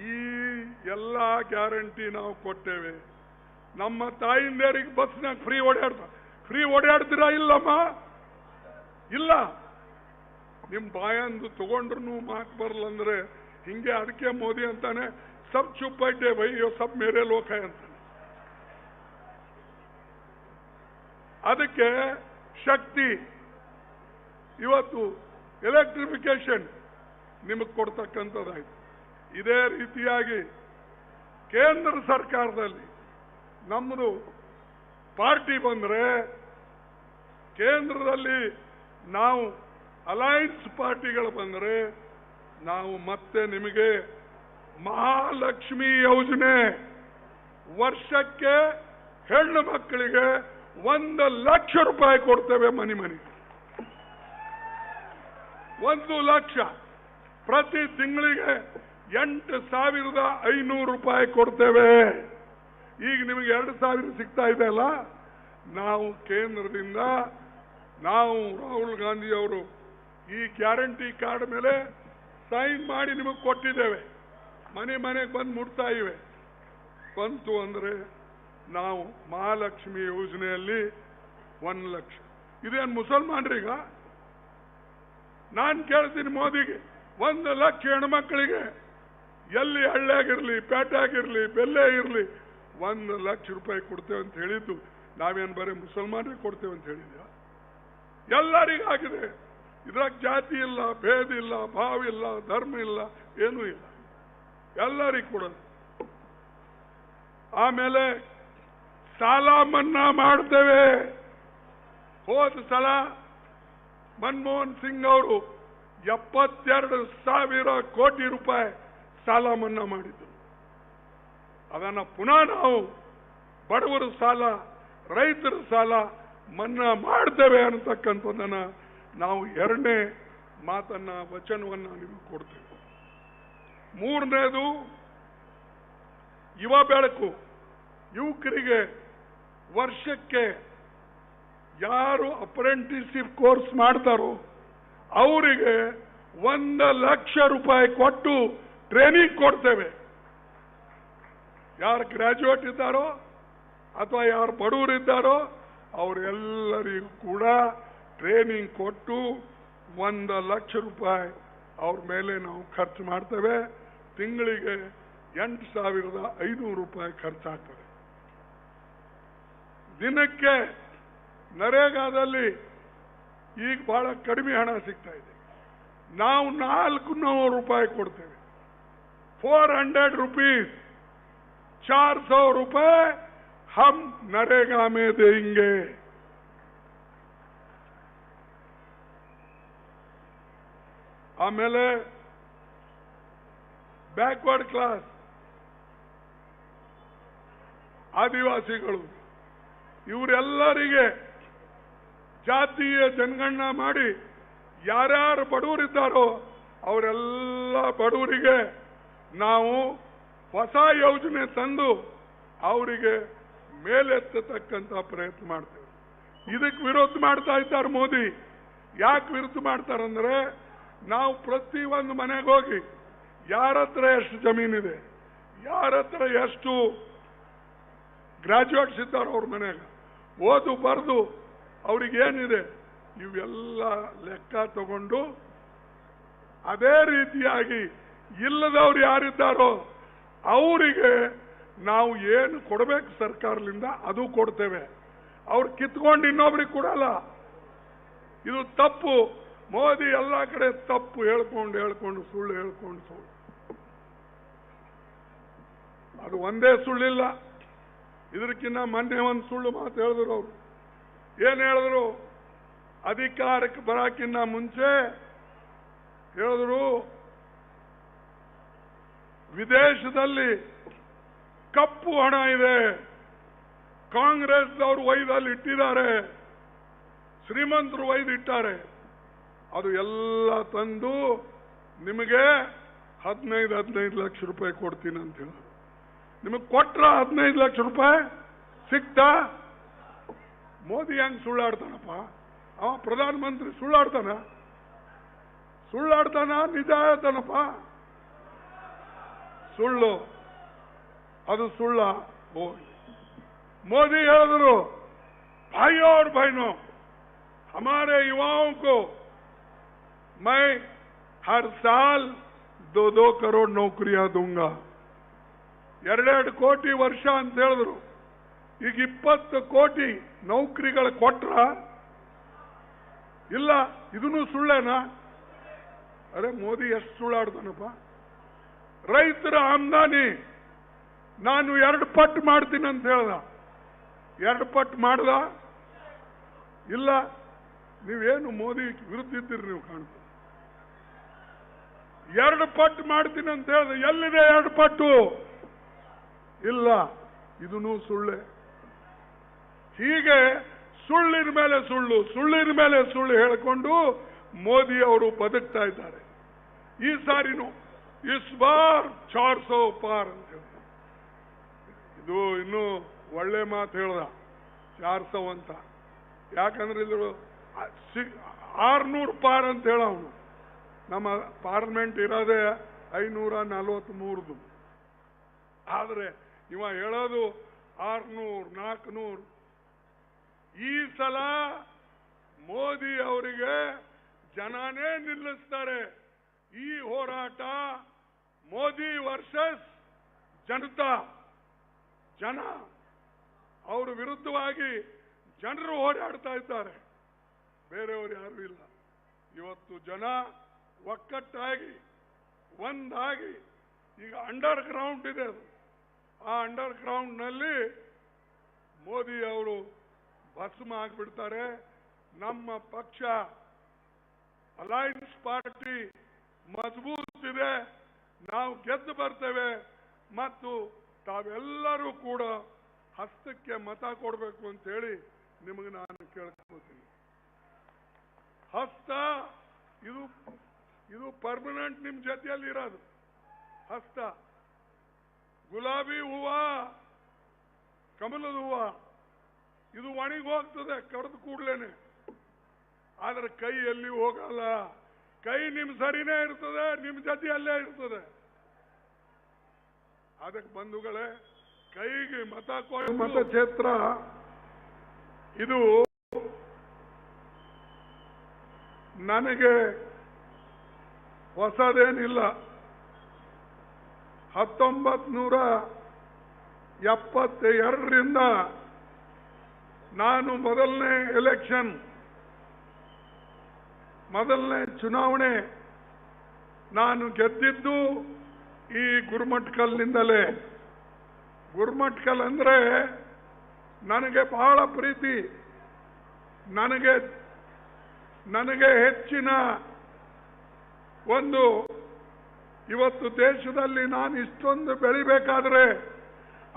ಈ ಎಲ್ಲ ಗ್ಯಾರಂಟಿ ನಾವು ಕೊಟ್ಟೇವೆ. ನಮ್ಮ ತಾಯಿಂದರಿಗೆ ಬಸ್ನಾಗ ಫ್ರೀ ಓಡಾಡ್ತೀರಾ? ಇಲ್ಲಮ್ಮ, ಇಲ್ಲ. ನಿಮ್ ಬಾಯಂದು ತಗೊಂಡ್ರು ಮಾತು ಬರಲ್ಲ ಅಂದ್ರೆ ಹಿಂಗೆ. ಅದಕ್ಕೆ ಮೋದಿ ಅಂತಾನೆ ಸಬ್ ಚುಪ್ ಬೈಠೆ ಭೈ ಯೋ ಸಬ್ ಮೇರೆ ಲೋಕ ಅಂತಾನೆ. ಅದಕ್ಕೆ ಶಕ್ತಿ ಇವತ್ತು ಎಲೆಕ್ಟ್ರಿಫಿಕೇಶನ್ ನಿಮಗೆ ಕೊಡ್ತಕ್ಕಂಥದ್ದಾಯ್ತು. ಇದೇ ರೀತಿಯಾಗಿ ಕೇಂದ್ರ ಸರ್ಕಾರದಲ್ಲಿ ನಮ್ಮದು ಪಾರ್ಟಿ ಬಂದ್ರೆ, ಕೇಂದ್ರದಲ್ಲಿ ನಾವು ಅಲೈನ್ಸ್ ಪಾರ್ಟಿಗಳು ಬಂದರೆ ನಾವು ಮತ್ತೆ ನಿಮಗೆ ಮಹಾಲಕ್ಷ್ಮಿ ಯೋಜನೆ, ವರ್ಷಕ್ಕೆ ಹೆಣ್ಣು ಮಕ್ಕಳಿಗೆ 1 ಲಕ್ಷ ರೂಪಾಯಿ ಕೊಡ್ತೇವೆ. ಮನೆ 1 ಲಕ್ಷ. ಪ್ರತಿ ತಿಂಗಳಿಗೆ 8,500 ರೂಪಾಯಿ ಕೊಡ್ತೇವೆ. ಈಗ ನಿಮಗೆ 2,000 ಸಿಗ್ತಾ ಇದೆ ಅಲ್ಲ. ನಾವು ಕೇಂದ್ರದಿಂದ ನಾವು ರಾಹುಲ್ ಗಾಂಧಿ ಅವರು ಈ ಗ್ಯಾರಂಟಿ ಕಾರ್ಡ್ ಮೇಲೆ ಸೈನ್ ಮಾಡಿ ನಿಮಗೆ ಕೊಟ್ಟಿದ್ದೇವೆ. ಮನೆಗೆ ಬಂದು ಮುಟ್ತಾ ಇವೆ. ಬಂತು ಅಂದ್ರೆ ನಾವು ಮಹಾಲಕ್ಷ್ಮಿ ಯೋಜನೆಯಲ್ಲಿ 1 ಲಕ್ಷ. ಇದೇನು ಮುಸಲ್ಮಾನ್ರೀಗ? ನಾನು ಕೇಳ್ತೀನಿ ಮೋದಿಗೆ, 1 ಲಕ್ಷ ಹೆಣ್ಮಕ್ಳಿಗೆ ಎಲ್ಲಿ ಹಳ್ಳಿಯಾಗಿರ್ಲಿ, ಪೇಟೆಯಾಗಿರ್ಲಿ, ಬೆಲ್ಲೆ ಇರಲಿ 1 ಲಕ್ಷ ರೂಪಾಯಿ ಕೊಡ್ತೇವೆ ಅಂತ ಹೇಳಿದ್ದು. ನಾವೇನು ಬರೀ ಮುಸಲ್ಮಾನರಿಗೆ ಕೊಡ್ತೇವೆ ಅಂತ ಹೇಳಿದ್ಯಾ? ಎಲ್ಲರಿಗಾಗಿದೆ. ಇದ್ರಾಗ ಜಾತಿ ಇಲ್ಲ, ಭೇದ ಇಲ್ಲ, ಭಾವ ಇಲ್ಲ, ಧರ್ಮ ಇಲ್ಲ, ಏನೂ ಇಲ್ಲ, ಎಲ್ಲರಿಗೂ ಕೊಡೋದು. ಆಮೇಲೆ ಸಾಲ ಮನ್ನಾ ಮಾಡ್ತೇವೆ. ಹೋದ ಸಲ ಮನಮೋಹನ್ ಸಿಂಗ್ ಅವರು 72,000 ಕೋಟಿ ರೂಪಾಯಿ ಸಾಲ ಮನ್ನಾ ಮಾಡಿದ್ರು. ಅದನ್ನ ಪುನಃ ನಾವು ಬಡವರ ಸಾಲ, ರೈತರ ಸಾಲ ಮನ್ನಾ ಮಾಡ್ತೇವೆ ಅನ್ನತಕ್ಕಂಥದ್ದನ್ನ ನಾವು 2ನೇ ಮಾತನ್ನ, ವಚನವನ್ನ ನಿಮಗೆ ಕೊಡ್ತೇವೆ. 3ನೇದು ಯುವ ಬೆಳಕು. ಯುವಕರಿಗೆ ವರ್ಷಕ್ಕೆ ಯಾರು ಅಪ್ರೆಂಟಿಸ್ಶಿಪ್ ಕೋರ್ಸ್ ಮಾಡ್ತಾರೋ ಅವರಿಗೆ 1 ಲಕ್ಷ ರೂಪಾಯಿ ಕೊಟ್ಟು ಟ್ರೈನಿಂಗ್ ಕೊಡ್ತೇವೆ. ಯಾರು ಗ್ರಾಜ್ಯುಯೇಟ್ ಇದ್ದಾರೋ ಅಥವಾ ಯಾರು ಬಡವರಿದ್ದಾರೋ ಅವರೆಲ್ಲರಿಗೂ ಕೂಡ ಟ್ರೈನಿಂಗ್ ಕೊಟ್ಟು 1 ಲಕ್ಷ ರೂಪಾಯಿ ಅವ್ರ ಮೇಲೆ ನಾವು ಖರ್ಚು ಮಾಡ್ತೇವೆ. ತಿಂಗಳಿಗೆ 8,500 ರೂಪಾಯಿ ಖರ್ಚಾಗ್ತದೆ. ದಿನಕ್ಕೆ ನರೇಗಾದಲ್ಲಿ ಈಗ ಬಹಳ ಕಡಿಮೆ ಹಣ ಸಿಗ್ತಾ ಇದೆ. ನಾವು 400 ರೂಪಾಯಿ ಕೊಡ್ತೇವೆ. 400 रुपीज, 400 रुपए हम नरेगा में देंगे. ಆಮೇಲೆ ಬ್ಯಾಕ್ವರ್ಡ್ ಕ್ಲಾಸ್, ಆದಿವಾಸಿಗಳು, ಇವರೆಲ್ಲರಿಗೆ ಜಾತಿಯ ಜನಗಣನ ಮಾಡಿ ಯಾರ್ಯಾರು ಬಡವರಿದ್ದಾರೋ ಅವರೆಲ್ಲ ಬಡವರಿಗೆ ನಾವು ಹೊಸ ಯೋಜನೆ ತಂದು ಅವರಿಗೆ ಮೇಲೆತ್ತತಕ್ಕಂಥ ಪ್ರಯತ್ನ ಮಾಡ್ತೇವೆ. ಇದಕ್ಕೆ ವಿರೋಧ ಮಾಡ್ತಾ ಇದ್ದಾರೆ ಮೋದಿ. ಯಾಕೆ ವಿರೋಧ ಮಾಡ್ತಾರಂದ್ರೆ, ನಾವು ಪ್ರತಿ ಒಂದು ಮನೆಗೆ ಹೋಗಿ ಯಾರ ಹತ್ರ ಎಷ್ಟು ಜಮೀನಿದೆ, ಯಾರ ಹತ್ರ ಎಷ್ಟು ಗ್ರಾಜ್ಯುಯೇಟ್ಸ್ ಇದ್ದಾರೆ, ಅವ್ರ ಮನೆಗೆ ಓದು ಬರೆದು ಅವ್ರಿಗೇನಿದೆ ಇವೆಲ್ಲ ಲೆಕ್ಕ ತಗೊಂಡು ಅದೇ ರೀತಿಯಾಗಿ ಇಲ್ಲದವ್ರು ಯಾರಿದ್ದಾರೋ ಅವರಿಗೆ ನಾವು ಏನು ಕೊಡಬೇಕು ಸರ್ಕಾರದಿಂದ ಅದು ಕೊಡ್ತೇವೆ. ಅವ್ರು ಕಿತ್ಕೊಂಡು ಇನ್ನೊಬ್ರಿಗೆ ಕೊಡಲ್ಲ. ಇದು ತಪ್ಪು. ಮೋದಿ ಎಲ್ಲ ಕಡೆ ತಪ್ಪು ಹೇಳ್ಕೊಂಡು ಸುಳ್ಳು ಹೇಳ್ಕೊಂಡು ಅದು ಒಂದೇ ಸುಳ್ಳಿಲ್ಲ. ಇದಕ್ಕಿನ್ನ ಮೊನ್ನೆ ಒಂದು ಸುಳ್ಳು ಮಾತು ಹೇಳಿದ್ರು. ಅವರು ಏನ್ ಹೇಳಿದ್ರು, ಅಧಿಕಾರಕ್ಕೆ ಬರಕ್ಕಿನ್ನ ಮುಂಚೆ ಹೇಳಿದ್ರು ವಿದೇಶದಲ್ಲಿ ಕಪ್ಪು ಹಣ ಇದೆ, ಕಾಂಗ್ರೆಸ್ದವರು ಒಯ್ದಲ್ಲಿ ಇಟ್ಟಿದ್ದಾರೆ, ಶ್ರೀಮಂತರು ಒಯ್ದಿಟ್ಟಾರೆ, ಅದು ಎಲ್ಲ ತಂದು ನಿಮಗೆ 15 ಲಕ್ಷ ರೂಪಾಯಿ ಕೊಡ್ತೀನಿ ಅಂತ ಹೇಳಿ. ನಿಮಗೆ ಕೊಟ್ರ 15 ಲಕ್ಷ ರೂಪಾಯಿ ಸಿಕ್ತಾ? ಮೋದಿ ಹೆಂಗ್ ಸುಳ್ಳಾಡ್ತಾನಪ್ಪ? ಅವ ಪ್ರಧಾನಮಂತ್ರಿ ಸುಳ್ಳಾಡ್ತಾನ? ನಿಜ ಹೇಳ್ತಾನಪ್ಪ? ಸುಳ್ಳು. ಅದು ಸುಳ್ಳ. मोदी ಹೇಳಿದ್ರು, भाइयों और बहनों, हमारे युवाओं को मैं हर साल 2-2 करोड़ नौकरियां दूंगा. 2 ಕೋಟಿ ವರ್ಷ ಅಂತ ಹೇಳಿದ್ರು. ಈಗ 20 ಕೋಟಿ ನೌಕರಿಗಳು ಕೊಟ್ರ? ಇಲ್ಲ. ಇದನ್ನು ಸುಳ್ಳೇನಾ? ಅರೆ ಮೋದಿ ಎಷ್ಟು ಸುಳ್ಳಾಡ್ತಾನಪ್ಪ. ರೈತರ ಆಮದಾನಿ ನಾನು 2 ಪಟ್ಟು ಮಾಡ್ತೀನಿ ಅಂತ ಹೇಳ್ದ. 2 ಪಟ್ಟು ಮಾಡ್ದ? ಇಲ್ಲ. ನೀವೇನು ಮೋದಿ ವಿರುದ್ಧ ಇದ್ದೀರಿ ನೀವು ಕಾಣ್ತದೆ. 2 ಪಟ್ಟು ಮಾಡ್ತೀನಿ ಅಂತ ಹೇಳ್ದ. ಎಲ್ಲಿದೆ 2 ಪಟ್ಟು? ಇಲ್ಲ. ಇದನ್ನು ಸುಳ್ಳೆ. ಹೀಗೆ ಸುಳ್ಳಿನ ಮೇಲೆ ಸುಳ್ಳು ಹೇಳಿಕೊಂಡು ಮೋದಿ ಅವರು ಬದುಕ್ತಾ ಇದ್ದಾರೆ. ಈ ಸಾರಿನೂ ಇಸ್ ಬಾರ್ 400 ಪಾರ್ ಅಂತ ಹೇಳಿ ಇದು ಇನ್ನೂ ಒಳ್ಳೆ ಮಾತು ಹೇಳ್ದ, 400 ಅಂತ. ಯಾಕಂದ್ರೆ ಇದು 600 ಪಾರ್ ಅಂತ ಹೇಳ ಅವನು. ನಮ್ಮ ಪಾರ್ಲಿಮೆಂಟ್ ಇರೋದೇ 543. ಆದ್ರೆ ಇವ ಹೇಳೋದು 600, 400. ಈ ಸಲ ಮೋದಿ ಅವರಿಗೆ ಜನನೇ ನಿಲ್ಲಿಸ್ತಾರೆ. ಈ ಹೋರಾಟ ಮೋದಿ ವರ್ಸಸ್ ಜನತಾ. ಜನ ಅವರ ವಿರುದ್ಧವಾಗಿ ಜನರು ಹೋರಾಡ್ತಾ ಇದ್ದಾರೆ, ಬೇರೆಯವರು ಯಾರು ಇಲ್ಲ. ಇವತ್ತು ಜನ ಒಕ್ಕಟ್ಟಾಗಿ ಒಂದಾಗಿ ಈಗ ಅಂಡರ್ ಗ್ರೌಂಡ್ ಇದೆ. ಆ ಅಂಡರ್ ಗ್ರೌಂಡ್ ನಲ್ಲಿ ಮೋದಿ ಅವರು ಭಸ್ಮ ಆಗಿಬಿಡ್ತಾರೆ. ನಮ್ಮ ಪಕ್ಷ ಅಲೈನ್ಸ್ ಪಾರ್ಟಿ ಮಜಬೂತ್ ಇದೆ, ನಾವು ಗೆದ್ದು ಬರ್ತೇವೆ. ಮತ್ತು ತಾವೆಲ್ಲರೂ ಕೂಡ ಹಸ್ತಕ್ಕೆ ಮತ ಕೊಡಬೇಕು ಅಂತ ಹೇಳಿ ನಿಮಗೆ ನಾನು ಕೇಳ್ಕೊತೀನಿ. ಹಸ್ತ ಇದು ಪರ್ಮನೆಂಟ್ ನಿಮ್ಮ ಜೊತೆಯಲ್ಲಿ ಇರೋದು. ಹಸ್ತ ಗುಲಾಬಿ ಹೂವ, ಕಮಲದ ಹೂವ, ಇದು ಒಣಗಿ ಹೋಗ್ತದೆ ಕಡ್ದು ಕೂಡ್ಲೇನೆ. ಆದ್ರೆ ಕೈ ಎಲ್ಲಿ ಹೋಗಲ್ಲ. ಕೈ ನಿಮ್ ಸರಿನೇ ಇರ್ತದೆ, ನಿಮ್ ಜೊತೆಯಲ್ಲೇ ಇರ್ತದೆ. ಅದಕ್ಕೆ ಬಂಧುಗಳೇ, ಕೈಗೆ ಮತಕ್ಷೇತ್ರ ಇದು ನನಗೆ ಹೊಸದೇನಿಲ್ಲ. 1972ರಿಂದ ನಾನು ಮೊದಲನೇ ಚುನಾವಣೆ ನಾನು ಗೆದ್ದಿದ್ದು ಈ ಗುರುಮಠಕಲ್ನಿಂದಲೇ. ಗುರುಮಠಕಲ್ ಅಂದ್ರೆ ನನಗೆ ಬಹಳ ಪ್ರೀತಿ. ನನಗೆ ಹೆಚ್ಚಿನ ಒಂದು ಇವತ್ತು ದೇಶದಲ್ಲಿ ನಾನು ಇಷ್ಟೊಂದು ಬೆಳಿಬೇಕಾದ್ರೆ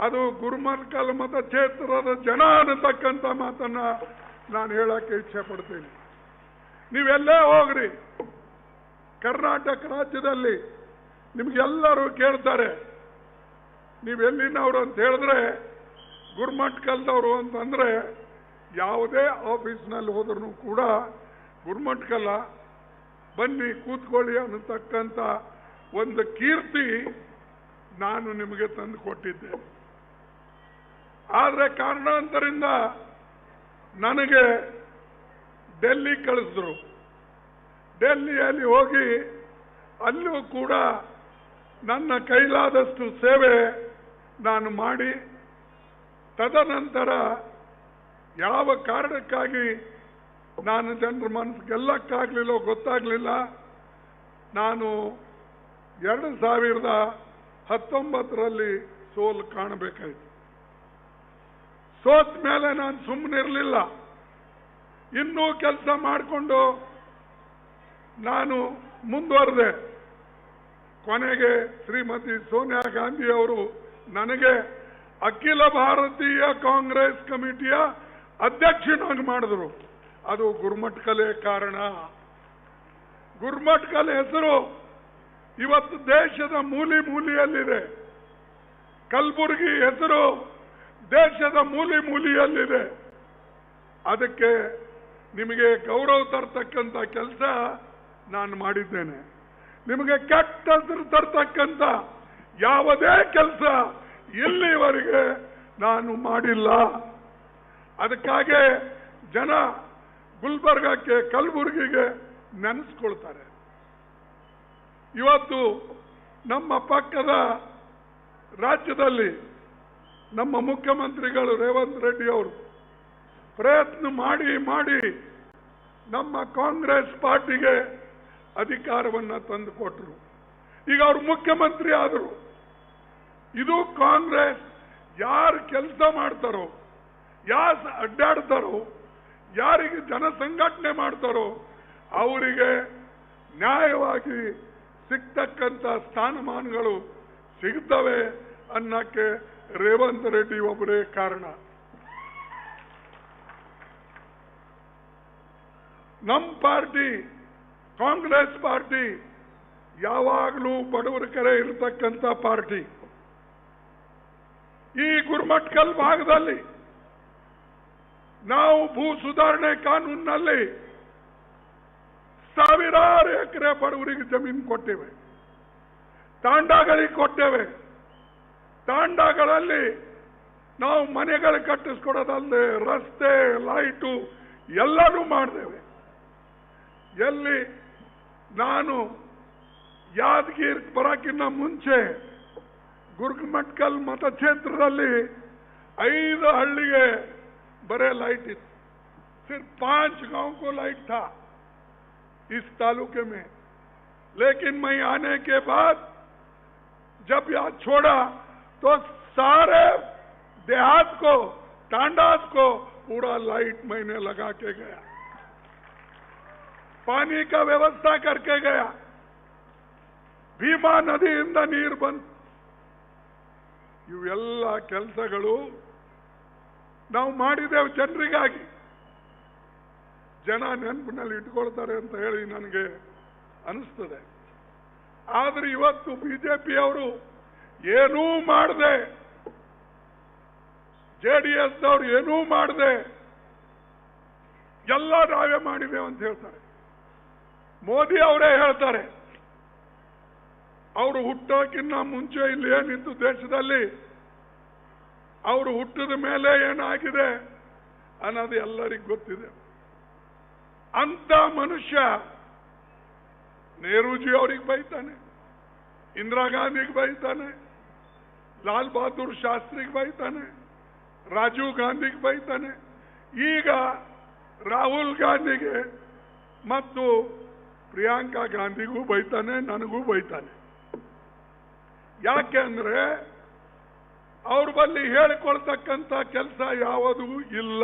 ಅದು ಗುರುಮಠಕಲ್ ಮತಕ್ಷೇತ್ರದ ಜನ ಅನ್ನತಕ್ಕಂಥ ಮಾತನ್ನ ನಾನು ಹೇಳಕ್ಕೆ ಇಚ್ಛೆ ಪಡ್ತೀನಿ. ನೀವೆಲ್ಲೇ ಹೋಗ್ರಿ ಕರ್ನಾಟಕ ರಾಜ್ಯದಲ್ಲಿ ನಿಮ್ಗೆಲ್ಲರೂ ಕೇಳ್ತಾರೆ ನೀವೆಲ್ಲಿನವರು ಅಂತ ಹೇಳಿದ್ರೆ ಗುರುಮಠಕಲ್ದವರು ಅಂತಂದ್ರೆ ಯಾವುದೇ ಆಫೀಸ್ನಲ್ಲಿ ಹೋದ್ರೂ ಕೂಡ ಗುರುಮಠಕಲ್ಲ ಬನ್ನಿ ಕೂತ್ಕೊಳ್ಳಿ ಅನ್ನತಕ್ಕಂಥ ಒಂದು ಕೀರ್ತಿ ನಾನು ನಿಮಗೆ ತಂದು ಕೊಟ್ಟಿದ್ದೆ. ಆದರೆ ಕಾರಣಾಂತರಿಂದ ನನಗೆ ಡೆಲ್ಲಿ ಕಳಿಸಿದ್ರು. ಡೆಲ್ಲಿಯಲ್ಲಿ ಹೋಗಿ ಅಲ್ಲೂ ಕೂಡ ನನ್ನ ಕೈಲಾದಷ್ಟು ಸೇವೆ ನಾನು ಮಾಡಿ ತದನಂತರ ಯಾವ ಕಾರಣಕ್ಕಾಗಿ ನಾನು ಜನರ ಮನಸ್ಸು ಗೆಲ್ಲಕ್ಕಾಗಲಿಲ್ಲ ಗೊತ್ತಾಗಲಿಲ್ಲ. ನಾನು 2019ರಲ್ಲಿ ಸೋಲು ಕಾಣಬೇಕಾಯಿತು. ಸೋತ ಮೇಲೆ ನಾನು ಸುಮ್ಮನಿರಲಿಲ್ಲ. ಇನ್ನೂ ಕೆಲಸ ಮಾಡಿಕೊಂಡು ನಾನು ಮುಂದುವರೆದೆ. ಕೊನೆಗೆ ಶ್ರೀಮತಿ ಸೋನಿಯಾ ಗಾಂಧಿ ಅವರು ನನಗೆ ಅಖಿಲ ಭಾರತೀಯ ಕಾಂಗ್ರೆಸ್ ಕಮಿಟಿಯ ಅಧ್ಯಕ್ಷನಾಗಿ ಮಾಡಿದ್ರು. ಅದು ಗುರುಮಠಕಲೇ ಕಾರಣ. ಗುರುಮಠಕಲ್ ಹೆಸರು ಇವತ್ತು ದೇಶದ ಮೂಲೆ ಮೂಲೆಯಲ್ಲಿದೆ. ಕಲಬುರಗಿ ಹೆಸರು ದೇಶದ ಮೂಲೆ ಮೂಲೆಯಲ್ಲಿದೆ. ಅದಕ್ಕೆ ನಿಮಗೆ ಗೌರವ ತರ್ತಕ್ಕಂಥ ಕೆಲಸ ನಾನು ಮಾಡಿದ್ದೇನೆ. ನಿಮಗೆ ಕೆಟ್ಟ ಹೆಸರು ತರ್ತಕ್ಕಂಥ ಯಾವುದೇ ಕೆಲಸ ಇಲ್ಲಿವರೆಗೆ ನಾನು ಮಾಡಿಲ್ಲ. ಅದಕ್ಕಾಗಿ ಜನ ಗುಲ್ಬರ್ಗಕ್ಕೆ ಕಲಬುರಗಿಗೆ ನೆನೆಸ್ಕೊಳ್ತಾರೆ. ಇವತ್ತು ನಮ್ಮ ಪಕ್ಕದ ರಾಜ್ಯದಲ್ಲಿ ನಮ್ಮ ಮುಖ್ಯಮಂತ್ರಿಗಳು ರೇವಂತ್ ರೆಡ್ಡಿ ಅವರು ಪ್ರಯತ್ನ ಮಾಡಿ ಮಾಡಿ ನಮ್ಮ ಕಾಂಗ್ರೆಸ್ ಪಾರ್ಟಿಗೆ ಅಧಿಕಾರವನ್ನು ತಂದುಕೊಟ್ರು. ಈಗ ಅವರು ಮುಖ್ಯಮಂತ್ರಿ ಆದರು. ಇದು ಕಾಂಗ್ರೆಸ್ ಯಾರು ಕೆಲಸ ಮಾಡ್ತಾರೋ, ಯಾರು ಅಡ್ಡಾಡ್ತಾರೋ, ಯಾರಿಗೆ ಜನ ಸಂಘಟನೆ ಮಾಡ್ತಾರೋ ಅವರಿಗೆ ನ್ಯಾಯವಾಗಿ ಸಿಗ್ತಕ್ಕಂಥ ಸ್ಥಾನಮಾನಗಳು ಸಿಗ್ತವೆ ಅನ್ನಕ್ಕೆ ರೇವಂತ್ ರೆಡ್ಡಿ ಒಬ್ಬರೇ ಕಾರಣ. ನಮ್ಮ ಪಾರ್ಟಿ ಕಾಂಗ್ರೆಸ್ ಪಾರ್ಟಿ ಯಾವಾಗಲೂ ಬಡವರ ಕರೆ ಇರತಕ್ಕಂಥ ಪಾರ್ಟಿ. ಈ ಗುರುಮಠಕಲ್ ಭಾಗದಲ್ಲಿ ನಾವು ಭೂ ಸುಧಾರಣೆ ಕಾನೂನಿನಲ್ಲಿ ಸಾವಿರಾರು ಎಕರೆ ಬಡವರಿಗೆ ಜಮೀನು ಕೊಟ್ಟೇವೆ, ತಾಂಡಾಗಳಿಗೆ ಕೊಟ್ಟೇವೆ. ತಾಂಡಾಗಳಲ್ಲಿ ನಾವು ಮನೆಗಳು ಕಟ್ಟಿಸ್ಕೊಡೋದಲ್ಲದೆ ರಸ್ತೆ ಲೈಟು ಎಲ್ಲರೂ ಮಾಡಿದ್ದೇವೆ. ಎಲ್ಲಿ ನಾನು ಯಾದಗಿರಿ ಬರೋಕ್ಕಿಂತ ಮುಂಚೆ ಗುರುಮಠಕಲ್ ಮತಕ್ಷೇತ್ರದಲ್ಲಿ 5 ಹಳ್ಳಿಗೆ बड़े लाइट इತ್ತು. सिर्फ 5 गांव को लाइट था इस तालुके में. लेकिन मैं आने के बाद जब यहाँ छोड़ा तो सारे देहात को तांडास को पूरा लाइट मैंने लगा के गया, पानी का व्यवस्था करके गया. भीमा नदिಯಿಂದ ನೀರು ಬಂತು. ಇವೆಲ್ಲ ಕೆಲಸಗಳು ನಾವು ಮಾಡಿದ್ದೇವೆ ಜನರಿಗಾಗಿ. ಜನ ನೆನಪಿನಲ್ಲಿ ಇಟ್ಕೊಳ್ತಾರೆ ಅಂತ ಹೇಳಿ ನನಗೆ ಅನಿಸ್ತದೆ. ಆದ್ರೆ ಇವತ್ತು ಬಿಜೆಪಿಯವರು ಏನೂ ಮಾಡದೆ, ಜೆಡಿಎಸ್ನವರು ಏನೂ ಮಾಡದೆ ಎಲ್ಲ ನಾವೇ ಮಾಡಿದ್ದೇವೆ ಅಂತ ಹೇಳ್ತಾರೆ. ಮೋದಿ ಅವರೇ ಹೇಳ್ತಾರೆ, ಅವರು ಹುಟ್ಟೋಕ್ಕಿಂತ ಮುಂಚೆ ಇಲ್ಲಿ ಏನಿತ್ತು ದೇಶದಲ್ಲಿ, ಅವರು ಹುಟ್ಟಿದ ಮೇಲೆ ಏನಾಗಿದೆ ಅನ್ನೋದು ಎಲ್ಲರಿಗೂ ಗೊತ್ತಿದೆ. ಅಂತ ಮನುಷ್ಯ ನೆಹರೂಜಿ ಅವರಿಗೆ ಬೈತಾನೆ, ಇಂದಿರಾ ಗಾಂಧಿಗೆ ಬೈತಾನೆ, ಲಾಲ್ ಬಹದ್ದೂರ್ ಶಾಸ್ತ್ರಿಗೆ ಬೈತಾನೆ, ರಾಜೀವ್ ಗಾಂಧಿಗೆ ಬೈತಾನೆ, ಈಗ ರಾಹುಲ್ ಗಾಂಧಿಗೆ ಮತ್ತು ಪ್ರಿಯಾಂಕಾ ಗಾಂಧಿಗೂ ಬೈತಾನೆ, ನನಗೂ ಬೈತಾನೆ. ಯಾಕೆ ಅಂದ್ರೆ ಅವ್ರ ಬಳಿ ಹೇಳಿಕೊಳ್ತಕ್ಕಂಥ ಕೆಲಸ ಯಾವುದೂ ಇಲ್ಲ.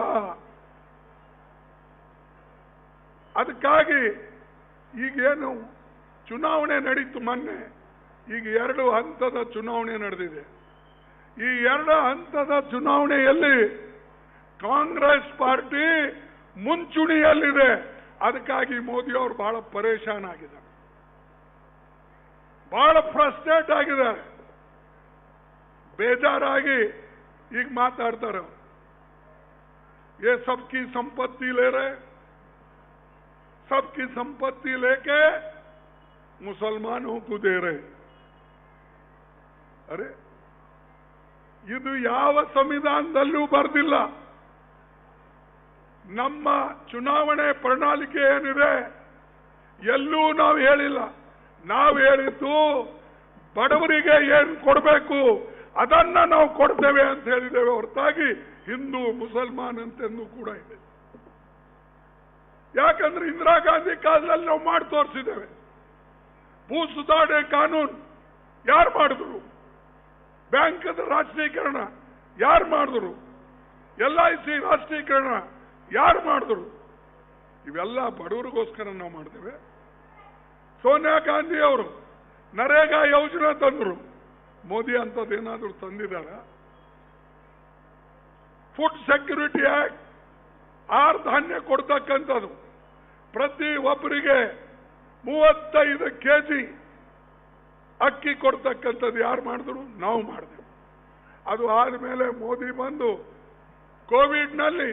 ಅದಕ್ಕಾಗಿ ಈಗೇನು ಚುನಾವಣೆ ನಡೀತು ಮೊನ್ನೆ. ಈಗ 2 ಹಂತದ ಚುನಾವಣೆ ನಡೆದಿದೆ. ಈ 2 ಹಂತದ ಚುನಾವಣೆಯಲ್ಲಿ ಕಾಂಗ್ರೆಸ್ ಪಾರ್ಟಿ ಮುಂಚೂಣಿಯಲ್ಲಿದೆ. ಅದಕ್ಕಾಗಿ ಮೋದಿ ಅವರು ಬಹಳ ಪರೇಶಾನ್ ಆಗಿದ್ದಾರೆ, ಬಹಳ ಫ್ರಸ್ಟ್ರೇಟ್ ಆಗಿದ್ದಾರೆ, ಬೇಜಾರಾಗಿ ಈಗ ಮಾತಾಡ್ತಾರೆ. ये सबकी संपत्ति ले रहे, सबकी संपत्ति लेके मुसलमानों को दे रहे. अरे ಇದು ಯಾವ ಸಂವಿಧಾನದಲ್ಲೂ ಬರೆದಿಲ್ಲ. ನಮ್ಮ ಚುನಾವಣೆ ಪ್ರಣಾಳಿಕೆ ಏನಿದೆ ಎಲ್ಲೂ ನಾವು ಹೇಳಿಲ್ಲ. ನಾವು ಹೇಳಿದ್ದು ಬಡವರಿಗೆ ಏನು ಕೊಡಬೇಕು ಅದನ್ನ ನಾವು ಕೊಡ್ತೇವೆ ಅಂತ ಹೇಳಿದ್ದೇವೆ ಹೊರತಾಗಿ ಹಿಂದೂ ಮುಸಲ್ಮಾನ್ ಅಂತೆಂದು ಕೂಡ ಇದೆ. ಯಾಕಂದ್ರೆ ಇಂದಿರಾ ಗಾಂಧಿ ಕಾಲದಲ್ಲಿ ನಾವು ಮಾಡಿ ತೋರಿಸಿದ್ದೇವೆ. ಭೂ ಸುಧಾರಣೆ ಕಾನೂನು ಯಾರು ಮಾಡಿದ್ರು? ಬ್ಯಾಂಕದ ರಾಷ್ಟ್ರೀಕರಣ ಯಾರು ಮಾಡಿದ್ರು? LIC ರಾಷ್ಟ್ರೀಕರಣ ಯಾರು ಮಾಡಿದ್ರು? ಇವೆಲ್ಲ ಬಡವರಿಗೋಸ್ಕರ ನಾವು ಮಾಡ್ತೇವೆ. ಸೋನಿಯಾ ಗಾಂಧಿ ಅವರು ನರೇಗಾ ಯೋಜನೆ ತಂದ್ರು. ಮೋದಿ ಅಂತದ್ದೇನಾದ್ರೂ ತಂದಿದ್ದಾರ? ಫುಡ್ ಸೆಕ್ಯೂರಿಟಿ ಆಕ್ಟ್, ಆಹಾರ ಧಾನ್ಯ ಕೊಡ್ತಕ್ಕಂಥದ್ದು, ಪ್ರತಿ ಒಬ್ಬರಿಗೆ 35 kg ಅಕ್ಕಿ ಕೊಡ್ತಕ್ಕಂಥದ್ದು ಯಾರು ಮಾಡಿದ್ರು? ನಾವು ಮಾಡಿದೆವು. ಅದು ಆದ್ಮೇಲೆ ಮೋದಿ ಬಂದು ಕೋವಿಡ್ನಲ್ಲಿ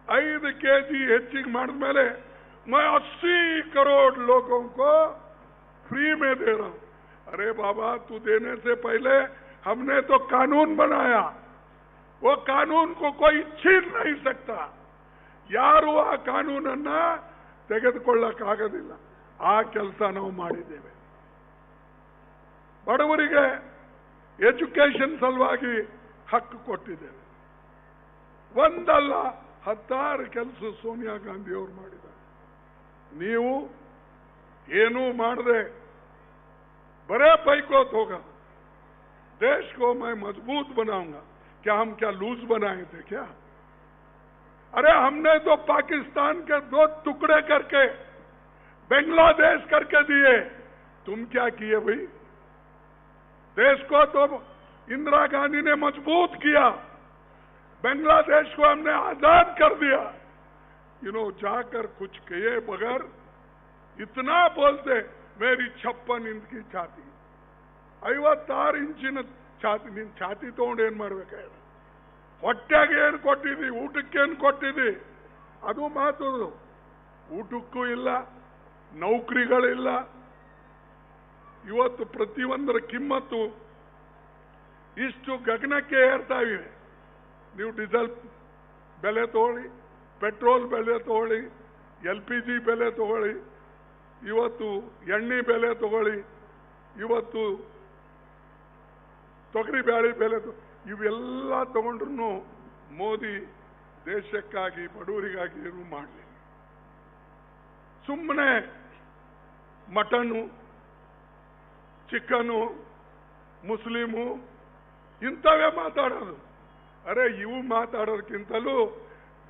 5 kg ಹೆಚ್ಚಿಗೆ ಮಾಡಿದ್ಮೇಲೆ 80 करोड़ लोगों को फ्री में दे रहा हूं. अरे बाबा, तू देने से पहले हमने तो कानून बनाया. वो कानून को कोई छीन नहीं सकता. ಯಾರು ಆ ಕಾನೂನನ್ನ ತೆಗೆದುಕೊಳ್ಳಕ್ಕಾಗೋದಿಲ್ಲ. ಆ ಕೆಲಸ ನಾವು ಮಾಡಿದ್ದೇವೆ. ಬಡವರಿಗೆ ಎಜುಕೇಶನ್ ಸಲುವಾಗಿ ಹಕ್ಕು ಕೊಟ್ಟಿದ್ದೇವೆ. ಒಂದಲ್ಲ 16 ಕೆಲಸ ಸೋನಿಯಾ ಗಾಂಧಿ ಅವರು ಮಾಡಿದ್ದಾರೆ. ನೀವು ಏನೂ ಮಾಡದೆ बड़े पैकोत होगा. देश को मैं मजबूत बनाऊंगा. क्या हम क्या लूज बनाए थे क्या? अरे हमने तो पाकिस्तान के 2 टुकड़े करके बांग्लादेश करके दिए. तुम क्या किए भाई? देश को तो इंदिरा गांधी ने मजबूत किया, बांग्लादेश को हमने आजाद कर दिया. जाकर कुछ किए बगैर इतना बोलते. मेरी 56 इंच की छाती, 56 ಇಂಚಿನ ಛಾತಿ. ನಿನ್ ಛಾತಿ ತಗೊಂಡು ಏನ್ ಮಾಡ್ಬೇಕ? ಹೊಟ್ಟೆಗೆ ಏನು ಕೊಟ್ಟಿದ್ದಿ? ಊಟಕ್ಕೇನು ಕೊಟ್ಟಿದ್ದಿ? ಅದು ಮಾತು. ಊಟಕ್ಕೂ ಇಲ್ಲ, ನೌಕರಿಗಳಿಲ್ಲ. ಇವತ್ತು ಪ್ರತಿಯೊಂದರ ಕಿಮ್ಮತ್ತು ಇಷ್ಟು ಗಗನಕ್ಕೆ ಏರ್ತಾ ಇವೆ. ನೀವು ಡೀಸೆಲ್ ಬೆಲೆ ತಗೊಳ್ಳಿ, ಪೆಟ್ರೋಲ್ ಬೆಲೆ ತಗೊಳ್ಳಿ, LPG ಬೆಲೆ ತಗೊಳ್ಳಿ, ಇವತ್ತು ಎಣ್ಣೆ ಬೆಲೆ ತಗೊಳ್ಳಿ, ಇವತ್ತು ತೊಗರಿ ಬೇಳೆ ಬೆಲೆ, ಇವೆಲ್ಲ ತಗೊಂಡ್ರು ಮೋದಿ ದೇಶಕ್ಕಾಗಿ ಬಡವರಿಗಾಗಿ ಏನು ಮಾಡಲಿ. ಸುಮ್ಮನೆ ಮಟನ್ನು, ಚಿಕನ್ನು, ಮುಸ್ಲಿಮು ಇಂಥವೇ ಮಾತಾಡೋದು. ಅರೆ ಇವು ಮಾತಾಡೋದಕ್ಕಿಂತಲೂ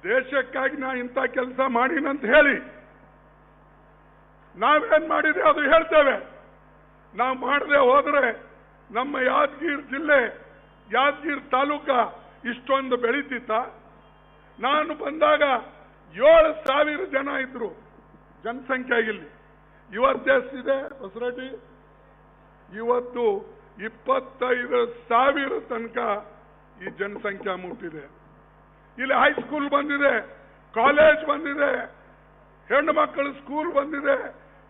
ದೇಶಕ್ಕಾಗಿ ನಾ ಇಂಥ ಕೆಲಸ ಮಾಡಿನಂತ ಹೇಳಿ, ನಾವೇನ್ ಮಾಡಿದ್ರೆ ಅದು ಹೇಳ್ತೇವೆ. ನಾವು ಮಾಡದೆ ಹೋದ್ರೆ ನಮ್ಮ ಯಾದಗಿರಿ ಜಿಲ್ಲೆ, ಯಾದಗಿರಿ ತಾಲೂಕ ಇಷ್ಟೊಂದು ಬೆಳೀತಿತ್ತ? ನಾನು ಬಂದಾಗ 7,000 ಜನ ಇದ್ರು ಜನಸಂಖ್ಯೆ. ಇಲ್ಲಿ ಇವತ್ತೆಷ್ಟಿದೆ ಹೊಸರಡ್ಡಿ? ಇವತ್ತು 25,000 ತನಕ ಈ ಜನಸಂಖ್ಯೆ ಮುಟ್ಟಿದೆ. ಇಲ್ಲಿ ಹೈಸ್ಕೂಲ್ ಬಂದಿದೆ, ಕಾಲೇಜ್ ಬಂದಿದೆ, ಹೆಣ್ಣು ಮಕ್ಕಳು ಸ್ಕೂಲ್ ಬಂದಿದೆ,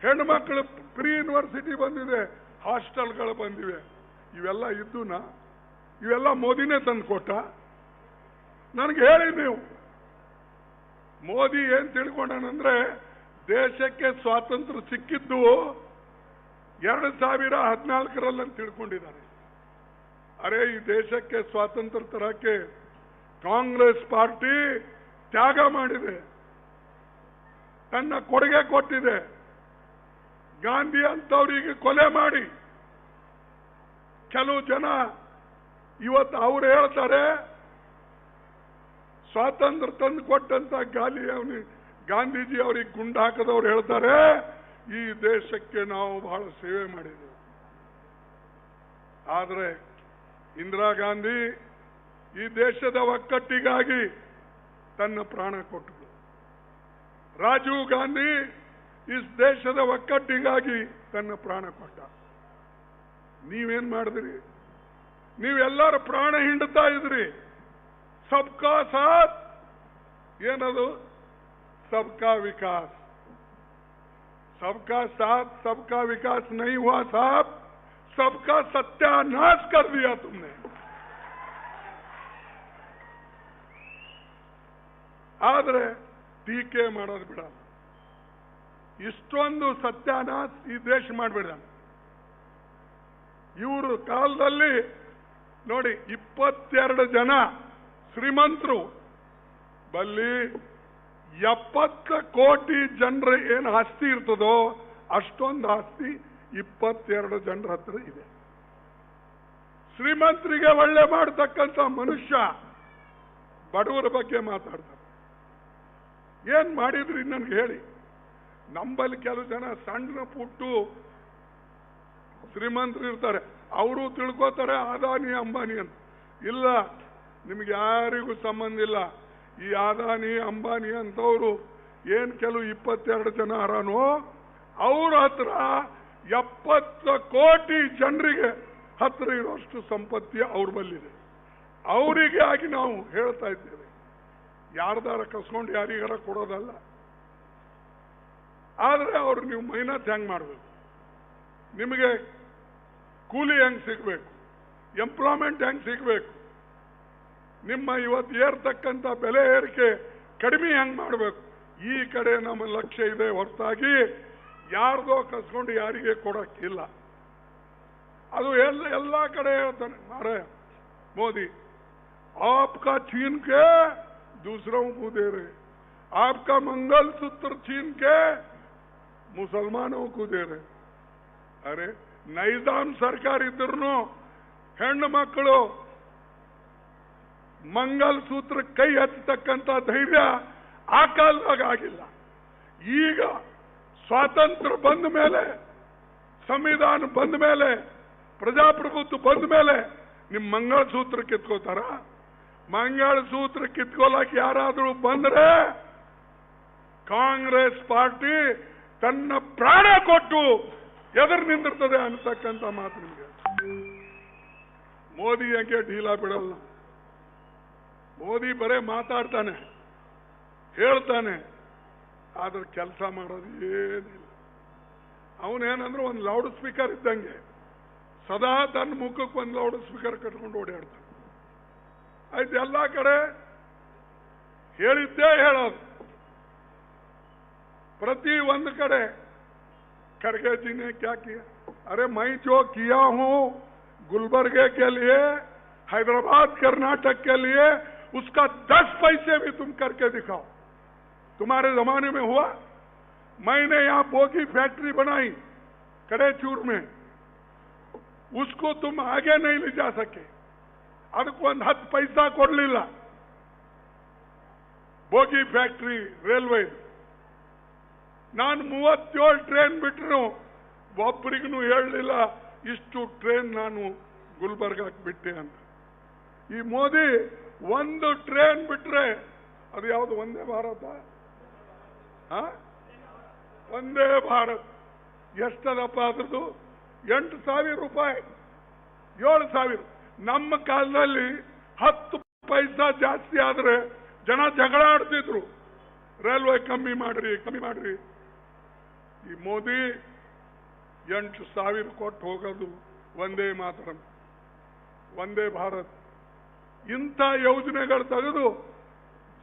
ಹೆಣ್ಣು ಮಕ್ಕಳು ಪ್ರೀ ಯೂನಿವರ್ಸಿಟಿ ಬಂದಿದೆ, ಹಾಸ್ಟೆಲ್ಗಳು ಬಂದಿವೆ. ಇವೆಲ್ಲ ಇದ್ದುನಾ? ಇವೆಲ್ಲ ಮೋದಿನೇ ತಂದು ಕೊಟ್ಟ? ನನಗೆ ಹೇಳಿ ನೀವು. ಮೋದಿ ಏನ್ ತಿಳ್ಕೊಂಡನಂದ್ರೆ ದೇಶಕ್ಕೆ ಸ್ವಾತಂತ್ರ್ಯ ಸಿಕ್ಕಿದ್ದು 2014 ಅಂತ ತಿಳ್ಕೊಂಡಿದ್ದಾರೆ. ಅರೆ ಈ ದೇಶಕ್ಕೆ ಸ್ವಾತಂತ್ರ್ಯ ತರಕ್ಕೆ ಕಾಂಗ್ರೆಸ್ ಪಾರ್ಟಿ ತ್ಯಾಗ ಮಾಡಿದೆ, ತನ್ನ ಕೊಡುಗೆ ಕೊಟ್ಟಿದೆ. ಗಾಂಧಿ ಅಂತವರಿಗೆ ಕೊಲೆ ಮಾಡಿ ಕೆಲವು ಜನ ಇವತ್ತು ಅವರು ಹೇಳ್ತಾರೆ, ಸ್ವಾತಂತ್ರ್ಯ ತಂದು ಕೊಟ್ಟಂತ ಗಾಂಧೀಜಿ ಅವರಿಗೆ ಗುಂಡು ಹಾಕದವ್ರು ಹೇಳ್ತಾರೆ, ಈ ದೇಶಕ್ಕೆ ನಾವು ಬಹಳ ಸೇವೆ ಮಾಡಿದ್ದೇವೆ. ಆದರೆ ಇಂದಿರಾ ಗಾಂಧಿ ಈ ದೇಶದ ಒಕ್ಕಟ್ಟಿಗಾಗಿ ತನ್ನ ಪ್ರಾಣ ಕೊಟ್ಟರು. ರಾಜೀವ್ ಗಾಂಧಿ ಈ ದೇಶದ ಒಕ್ಕಟ್ಟಿಗಾಗಿ ತನ್ನ ಪ್ರಾಣ ಕೊಟ್ಟ. ನೀವೇನ್ ಮಾಡಿದ್ರಿ? ನೀವೆಲ್ಲರ ಪ್ರಾಣ ಹಿಂಡುತ್ತಾ ಇದ್ರಿ. ಸಬ್ಕಾ ಸಾಥ್ ಏನದು? सबका विकास. सबका साथ सबका विकास नहीं हुआ साहब, सबका सत्यानाश कर दिया तुमने. आदरे ಟೀಕೆ ಮಾಡೋದು ಬಿಡಲ್ಲ. ಇಷ್ಟೊಂದು ಸತ್ಯಾನಾಶ ಈ ದೇಶ ಮಾಡಬೇಡ. ಇವರು ಕಾಲದಲ್ಲಿ ನೋಡಿ 22 ಜನ ಶ್ರೀಮಂತರು ಬಲ್ಲಿ 70 ಕೋಟಿ ಜನರ ಏನು ಆಸ್ತಿ ಇರ್ತದೋ ಅಷ್ಟೊಂದು ಆಸ್ತಿ 22 ಜನರ ಹತ್ರ ಇದೆ. ಶ್ರೀಮಂತರಿಗೆ ಒಳ್ಳೆ ಮಾಡತಕ್ಕಂಥ ಮನುಷ್ಯ ಬಡವರ ಬಗ್ಗೆ ಮಾತಾಡ್ತಾರೆ. ಏನ್ ಮಾಡಿದ್ರಿ ನನ್ಗೆ ಹೇಳಿ. ನಂಬಲ್ಲಿ ಕೆಲವು ಜನ ಸಣ್ಣ ಪುಟ್ಟು ಶ್ರೀಮಂತರು ಇರ್ತಾರೆ, ಅವರು ತಿಳ್ಕೋತಾರೆ ಅದಾನಿ ಅಂಬಾನಿ ಅಂತ. ಇಲ್ಲ, ನಿಮ್ಗೆ ಯಾರಿಗೂ ಸಂಬಂಧ ಇಲ್ಲ. ಈ ಅದಾನಿ ಅಂಬಾನಿ ಅಂತವ್ರು ಏನ್ ಕೆಲವು 22 ಜನ ಅರಾನೋ ಅವ್ರ ಹತ್ರ 70 ಕೋಟಿ ಜನರಿಗೆ ಹತ್ರ ಇರೋಷ್ಟು ಸಂಪತ್ತಿ ಅವ್ರ ಬಲ್ಲಿದೆ. ಅವರಿಗೆ ಆಗಿ ನಾವು ಹೇಳ್ತಾ ಇದ್ದೇವೆ, ಯಾರ್ದಾರ ಕಸ್ಕೊಂಡು ಯಾರಿಗಾರ ಕೊಡೋದಲ್ಲ. ಆದ್ರೆ ಅವ್ರು ನೀವು ಮೈನತ್ ಹೆಂಗ್ ಮಾಡಬೇಕು, ನಿಮಗೆ ಕೂಲಿ ಹೆಂಗ್ ಸಿಗ್ಬೇಕು, ಎಂಪ್ಲಾಯ್ಮೆಂಟ್ ಹೆಂಗ್ ಸಿಗ್ಬೇಕು, ನಿಮ್ಮ ಇವತ್ತು ಏರ್ತಕ್ಕಂಥ ಬೆಲೆ ಏರಿಕೆ ಕಡಿಮೆ ಹೆಂಗ್ ಮಾಡಬೇಕು, ಈ ಕಡೆ ನಮ್ಮ ಲಕ್ಷ್ಯ ಇದೆ ಹೊರತಾಗಿ ಯಾರ್ದೋ ಕಸ್ಕೊಂಡು ಯಾರಿಗೆ ಕೊಡಕ್ಕಿಲ್ಲ. ಅದು ಎಲ್ಲ ಕಡೆ ಹೇಳ್ತಾನೆ ಮಾರೆ ಮೋದಿ, आपका छीन के दूसरों को दे रहे, आपका मंगलसूत्र छीन के मुसलमानों को दे रहे. अरे ನೈಜಾಮ್ ಸರ್ಕಾರ ಇದ್ರೂ ಹೆಣ್ಣು ಮಕ್ಕಳು ಮಂಗಲಸೂತ್ರ ಕೈ ಹಚ್ಚತಕ್ಕಂಥ ಧೈರ್ಯ ಆ ಕಾಲದಾಗ ಆಗಿಲ್ಲ. ಈಗ ಸ್ವಾತಂತ್ರ್ಯ ಬಂದ ಮೇಲೆ, ಸಂವಿಧಾನ ಬಂದ ಮೇಲೆ, ಪ್ರಜಾಪ್ರಭುತ್ವ ಬಂದ ಮೇಲೆ ನಿಮ್ ಮಂಗಳಸೂತ್ರ ಕಿತ್ಕೋತಾರ? ಮಂಗಳಸೂತ್ರ ಕಿತ್ಕೋಲಕ್ಕೆ ಯಾರಾದ್ರೂ ಬಂದ್ರೆ ಕಾಂಗ್ರೆಸ್ ಪಾರ್ಟಿ ತನ್ನ ಪ್ರಾಣ ಕೊಟ್ಟು ಎದುರು ನಿಂದಿರ್ತದೆ ಅನ್ನತಕ್ಕಂಥ ಮಾತು ನಿಮಗೆ. ಮೋದಿ ಹಂಗೆ ಢೀಲಾ ಬಿಡಲ್ಲ. ಮೋದಿ ಬರೇ ಮಾತಾಡ್ತಾನೆ, ಹೇಳ್ತಾನೆ, ಆದ್ರೆ ಕೆಲಸ ಮಾಡೋದು ಏನಿಲ್ಲ. ಅವನೇನಂದ್ರೆ ಒಂದು ಲೌಡ್ ಸ್ಪೀಕರ್ ಇದ್ದಂಗೆ ಸದಾ ತನ್ನ ಮುಖಕ್ಕೆ ಒಂದು ಲೌಡ್ ಸ್ಪೀಕರ್ ಕಟ್ಕೊಂಡು ಓಡಾಡ್ತಾನೆ. ಆಯ್ತು, ಎಲ್ಲ ಕಡೆ ಹೇಳಿದ್ದೇ ಹೇಳೋದು. ಪ್ರತಿ ಒಂದು ಕಡೆ खड़गे जी ने क्या किया? अरे मैं जो किया हूं गुलबर्गे के लिए, हैदराबाद कर्नाटक के लिए, उसका 10 पैसे भी तुम करके दिखाओ. तुम्हारे जमाने में हुआ? मैंने यहां बोगी फैक्ट्री बनाई कड़ेचूर में, उसको तुम आगे नहीं ले जा सके. ಅದಕ್ಕೆ ಒಂದು 10 ಪೈಸಾ ಕೊಡಲಿಲ್ಲ. ಬೋಗಿ ಫ್ಯಾಕ್ಟ್ರಿ ರೈಲ್ವೆ ನಾನು 37 ಟ್ರೈನ್ ಬಿಟ್ಟರು, ಒಬ್ಬರಿಗೂ ಹೇಳಲಿಲ್ಲ ಇಷ್ಟು ಟ್ರೈನ್ ನಾನು ಗುಲ್ಬರ್ಗಕ್ಕೆ ಬಿಟ್ಟೆ ಅಂತ. ಈ ಮೋದಿ ಒಂದು ಟ್ರೈನ್ ಬಿಟ್ರೆ ಅದು ಯಾವುದು? ವಂದೇ ಭಾರತ. ವಂದೇ ಭಾರತ್ ಎಷ್ಟದಪ್ಪ ಅದ್ರದ್ದು? 8,000 ರೂಪಾಯಿ, 7,000. ನಮ್ಮ ಕಾಲದಲ್ಲಿ 10 ಪೈಸಾ ಜಾಸ್ತಿ ಆದ್ರೆ ಜನ ಜಗಳ ಆಡ್ತಿದ್ರು, ರೈಲ್ವೆ ಕಮ್ಮಿ ಮಾಡ್ರಿ ಕಮ್ಮಿ ಮಾಡ್ರಿ. ಈ ಮೋದಿ 8,000 ಕೊಟ್ಟು ಹೋಗೋದು ವಂದೇ ಮಾತರಂ, ವಂದೇ ಭಾರತ್, ಇಂಥ ಯೋಜನೆಗಳು ತೆಗೆದು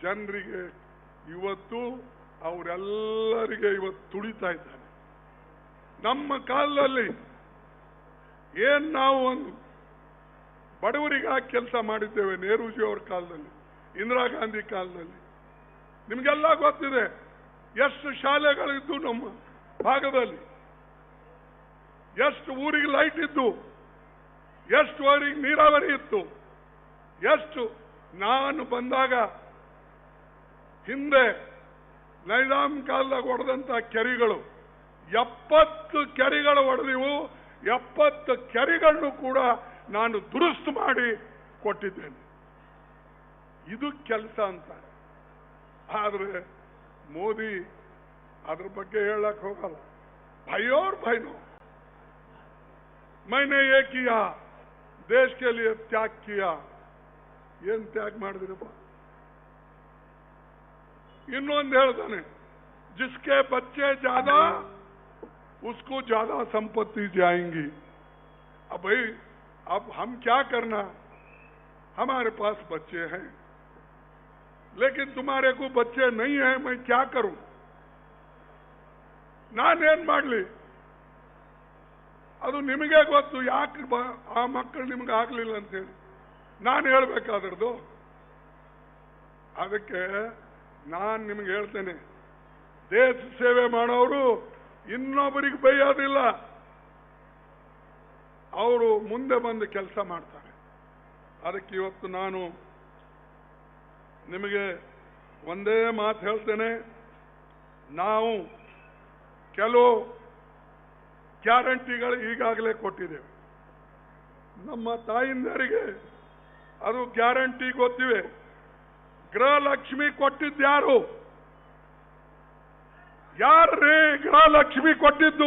ಜನರಿಗೆ ಇವತ್ತು ಅವರೆಲ್ಲರಿಗೆ ಇವತ್ತು ತುಳಿತಾ ಇದ್ದಾರೆ. ನಮ್ಮ ಕಾಲದಲ್ಲಿ ಏನ್ ನಾವು ಒಂದು ಬಡವರಿಗಾಗಿ ಕೆಲಸ ಮಾಡಿದ್ದೇವೆ, ನೆಹರೂಜಿ ಅವ್ರ ಕಾಲದಲ್ಲಿ, ಇಂದಿರಾ ಗಾಂಧಿ ಕಾಲದಲ್ಲಿ. ನಿಮ್ಗೆಲ್ಲ ಗೊತ್ತಿದೆ ಎಷ್ಟು ಶಾಲೆಗಳಿದ್ದು ನಮ್ಮ ಭಾಗದಲ್ಲಿ, ಎಷ್ಟು ಊರಿಗೆ ಲೈಟ್ ಇದ್ದು, ಎಷ್ಟು ಊರಿಗೆ ನೀರಾವರಿ ಇತ್ತು, ಎಷ್ಟು. ನಾನು ಬಂದಾಗ ಹಿಂದೆ ನೈಜಾಮ್ ಕಾಲದಾಗ ಹೊಡೆದಂತ ಕೆರೆಗಳು 70 ಕೆರೆಗಳು ಹೊಡೆದಿವು. 70 ಕೆರೆಗಳನ್ನು ಕೂಡ ನಾನು ದುರಸ್ತು ಮಾಡಿ ಕೊಟ್ಟಿದ್ದೇನೆ. ಇದು ಕೆಲಸ ಅಂತ. ಆದ್ರೆ ಮೋದಿ ಅದ್ರ ಬಗ್ಗೆ ಹೇಳಕ್ ಹೋಗಲ್ಲ. ಭಯೋರ್ ಭಯನೋ मैंने ये किया, देश के लिए त्याग किया. ಏನ್ ತ್ಯಾಗ ಮಾಡಿದ್ರಪ್ಪ? ಇನ್ನೊಂದು ಹೇಳ್ತಾನೆ, जिसके बच्चे ज्यादा उसको ज्यादा संपत्ति जाएंगी. अब भाई अब हम क्या करना, हमारे पास बच्चे हैं लेकिन तुम्हारे को बच्चे नहीं है, मैं क्या करूं? ನಾನೇನ್ ಮಾಡ್ಲಿ? ಅದು ನಿಮಗೆ ಗೊತ್ತು ಯಾಕೆ ಆ ಮಕ್ಕಳು ನಿಮ್ಗೆ ಆಗ್ಲಿಲ್ಲ ಅಂತೇಳಿ ನಾನು ಹೇಳ್ಬೇಕಾದ್ರದ್ದು. ಅದಕ್ಕೆ ನಾನು ನಿಮ್ಗೆ ಹೇಳ್ತೇನೆ, ದೇಶ ಸೇವೆ ಮಾಡೋರು ಇನ್ನೊಬ್ಬರಿಗೆ ಬೈಯೋದಿಲ್ಲ, ಅವರು ಮುಂದೆ ಬಂದು ಕೆಲಸ ಮಾಡ್ತಾರೆ. ಅದಕ್ಕೆ ಇವತ್ತು ನಾನು ನಿಮಗೆ ಒಂದೇ ಮಾತು ಹೇಳ್ತೇನೆ, ನಾವು ಕೆಲವು ಗ್ಯಾರಂಟಿಗಳು ಈಗಾಗಲೇ ಕೊಟ್ಟಿದ್ದೇವೆ. ನಮ್ಮ ತಾಯಿಂದರಿಗೆ ಅದು ಗ್ಯಾರಂಟಿ ಗೊತ್ತಿವೆ. ಗೃಹಲಕ್ಷ್ಮಿ ಕೊಟ್ಟಿದ್ಯಾರು? ಯಾರ್ರೀ ಗೃಹಲಕ್ಷ್ಮಿ ಕೊಟ್ಟಿದ್ದು?